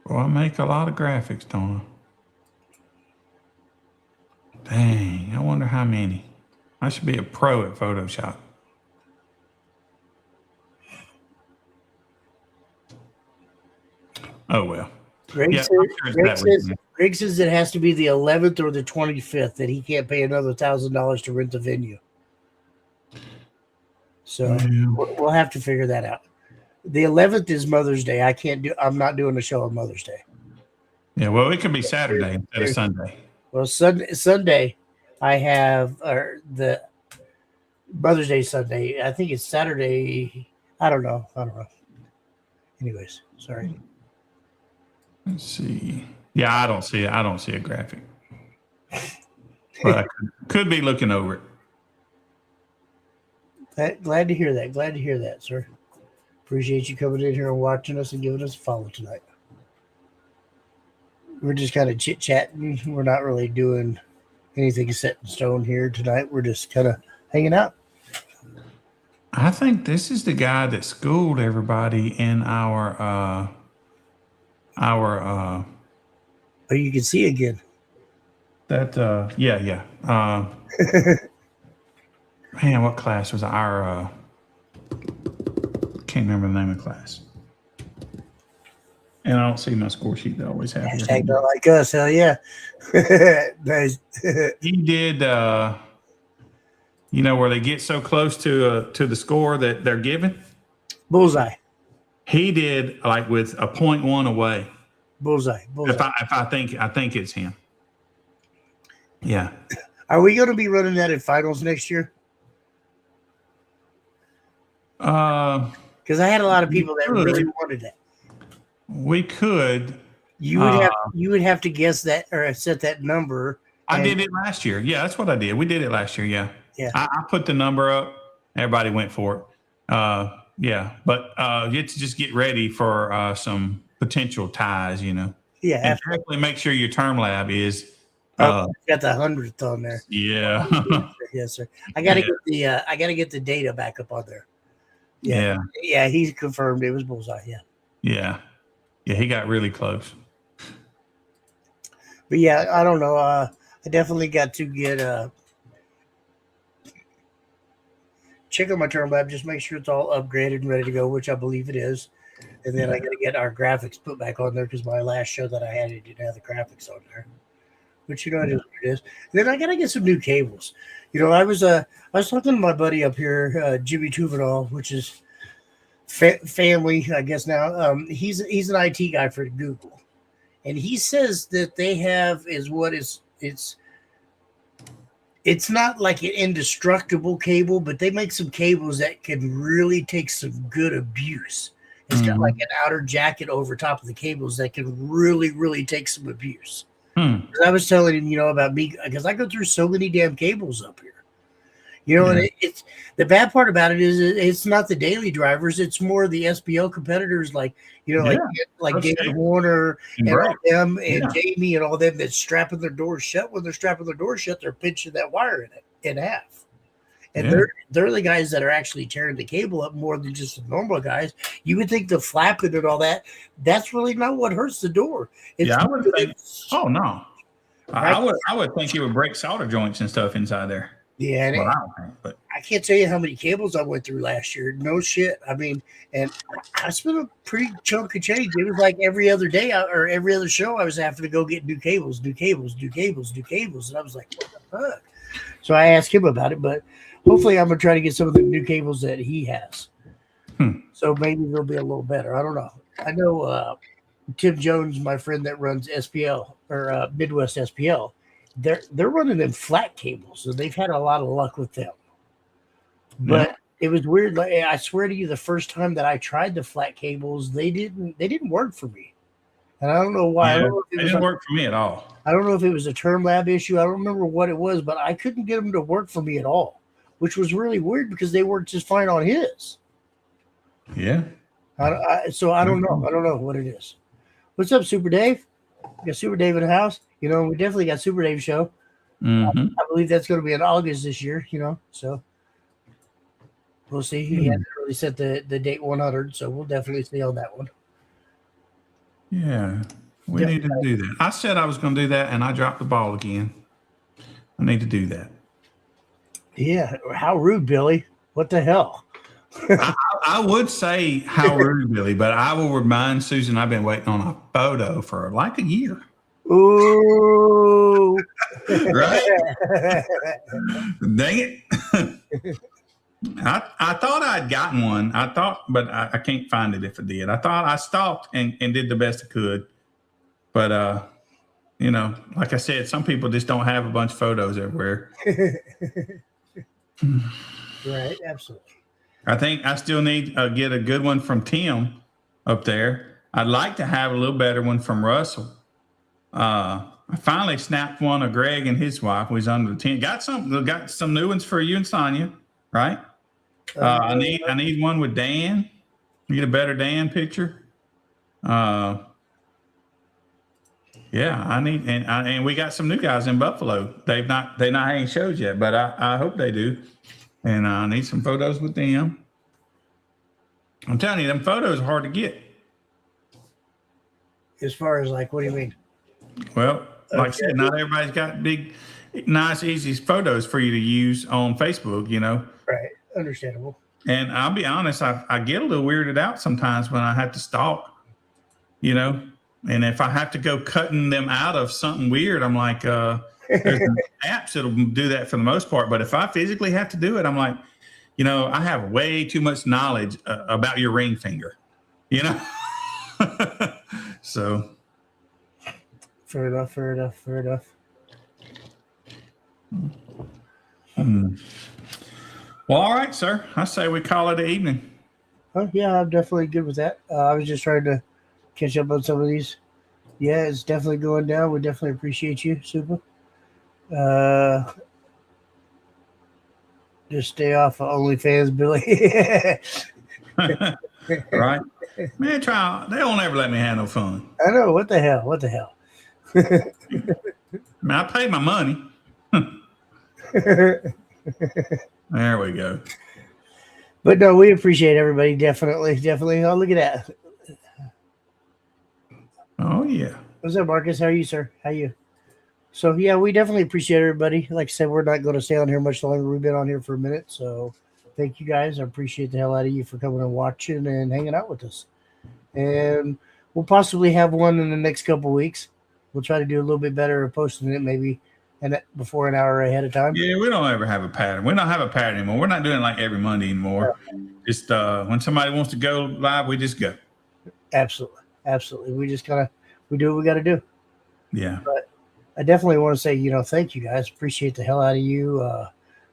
Well, I make a lot of graphics, don't I? Dang, I wonder how many. I should be a pro at Photoshop. Oh, well. Greg, Yeah, says, I'm sure it's Greg, that says, weekend. Greg says it has to be the 11th or the 25th, that he can't pay another $1,000 to rent the venue. So we'll have to figure that out. The 11th is Mother's Day. I'm not doing a show on Mother's Day. Yeah, well, it could be Saturday instead of Sunday. Well, Sunday, I have the Mother's Day Sunday. I think it's Saturday. I don't know. Anyways, sorry. Let's see. Yeah, I don't see it. I don't see a graphic. But I could be looking over it. Glad to hear that. Glad to hear that, sir. Appreciate you coming in here and watching us and giving us a follow tonight. We're just kind of chit-chatting. We're not really doing anything set in stone here tonight. We're just kind of hanging out. I think this is the guy that schooled everybody in our Oh, you can see again. yeah. Man, what class was our can't remember the name of the class. And I don't see my score sheet that I always have. Hashtag not like us. Hell yeah. Nice. He did where they get so close to the score that they're given. Bullseye. He did like with a 0.1 away. Bullseye. If I think it's him. Yeah. Are we going to be running that at finals next year? Because I had a lot of people that really wanted that. We could. You would have to guess that or set that number. I did it last year. Yeah, that's what I did. We did it last year. Yeah. Yeah. I put the number up. Everybody went for it. Yeah, but you have to just get ready for some potential ties. Yeah. And definitely make sure your term lab is. Got the 100th on there. Yeah. Yes, sir. I gotta get the data back up on there. Yeah. Yeah, he's confirmed it was Bullseye. Yeah. Yeah. Yeah, he got really close. But yeah, I don't know. I definitely got to get check on my term lab, just make sure it's all upgraded and ready to go, which I believe it is. And then I got to get our graphics put back on there because my last show that I had, it didn't have the graphics on there. But it is what it is. And then I got to get some new cables. I was talking to my buddy up here, Jimmy Tuvenal, which is family, I guess now. He's an IT guy for Google, and he says that they have it's not like an indestructible cable, but they make some cables that can really take some good abuse. It's got like an outer jacket over top of the cables that can really, really take some abuse. I was telling him, about me, because I go through so many damn cables up here. And it's the bad part about it is it's not the daily drivers; it's more the SPL competitors, like David Warner and them and Jamie and all them that's strapping their doors shut. When they're strapping their doors shut, they're pinching that wire in half. And they're the guys that are actually tearing the cable up more than just the normal guys. You would think the flapping and all that's really not what hurts the door. I would think. Oh no, right? I would think it would break solder joints and stuff inside there. Yeah, and Well, I don't think, but I can't tell you how many cables I went through last year. No shit. I mean, and I spent a pretty chunk of change. It was like every other day or every other show, I was having to go get new cables. And I was like, what the fuck? So I asked him about it, but hopefully I'm going to try to get some of the new cables that he has. So maybe they'll be a little better. I don't know. I know Tim Jones, my friend that runs SPL or Midwest SPL, they're running them flat cables, so they've had a lot of luck with them. But it was weird. Like, I swear to you, the first time that I tried the flat cables, they didn't work for me, and I don't know why. yeah, it didn't work for me at all. I don't know if it was a Term Lab issue. I don't remember what it was, but I couldn't get them to work for me at all, which was really weird because they worked just fine on his. Yeah. So I don't know. I don't know what it is. What's up, Super Dave? We got Super Dave in the house. You know, we definitely got Super Dave show. I believe that's going to be in August this year, you know, so we'll see. He hasn't really set the date 100, so we'll definitely see on that one. Yeah, we need to do that. I said I was going to do that, and I dropped the ball again. I need to do that. Yeah, how rude, Billy. What the hell? I would say how rude, Billy, but I will remind Susan I've been waiting on a photo for like a year. Ooh. Right? Dang it. I thought I'd gotten one. But I can't find it if I did. I thought I stalked and did the best I could. But, you know, like I said, some people just don't have a bunch of photos everywhere. Right, absolutely. I think I still need to get a good one from Tim up there. I'd like to have a little better one from Russell. I finally snapped one of Greg and his wife who was under the tent. Got some new ones for you and Sonia, right? I need one with Dan. Get a better Dan picture. Yeah, I need and we got some new guys in Buffalo. They're not having shows yet, but I hope they do. And I need some photos with them. I'm telling you, them photos are hard to get. As far as like, what do you mean? Well, like I said, not everybody's got big, nice, easy photos for you to use on Facebook, you know. Right, understandable. And I'll be honest, I get a little weirded out sometimes when I have to stalk, you know. And if I have to go cutting them out of something weird, I'm like, there's apps that'll do that for the most part. But if I physically have to do it, I'm like, you know, I have way too much knowledge about your ring finger, you know. So. Fair enough. Well, all right, sir. I say we call it an evening. Oh, yeah, I'm definitely good with that. I was just trying to catch up on some of these. Yeah, it's definitely going down. We definitely appreciate you, Super. Just stay off of OnlyFans, Billy. Right? Man, they don't ever let me have no fun. I know. What the hell? Man, I paid my money. There we go. But no, we appreciate everybody. Definitely. Oh, look at that. Oh, yeah. What's up, Marcus? How are you, sir? How are you? So, yeah, we definitely appreciate everybody. Like I said, we're not going to stay on here much longer. We've been on here for a minute. So, thank you guys. I appreciate the hell out of you for coming and watching and hanging out with us. And we'll possibly have one in the next couple of weeks. We'll try to do a little bit better of posting it maybe before an hour ahead of time. Yeah, we don't ever have a pattern. We don't have a pattern anymore. We're not doing it like every Monday anymore. Yeah. Just when somebody wants to go live, we just go. Absolutely. We just we do what we got to do. Yeah. But I definitely want to say, thank you guys. Appreciate the hell out of you.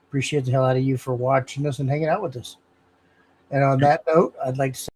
Appreciate the hell out of you for watching us and hanging out with us. And on that note, I'd like to say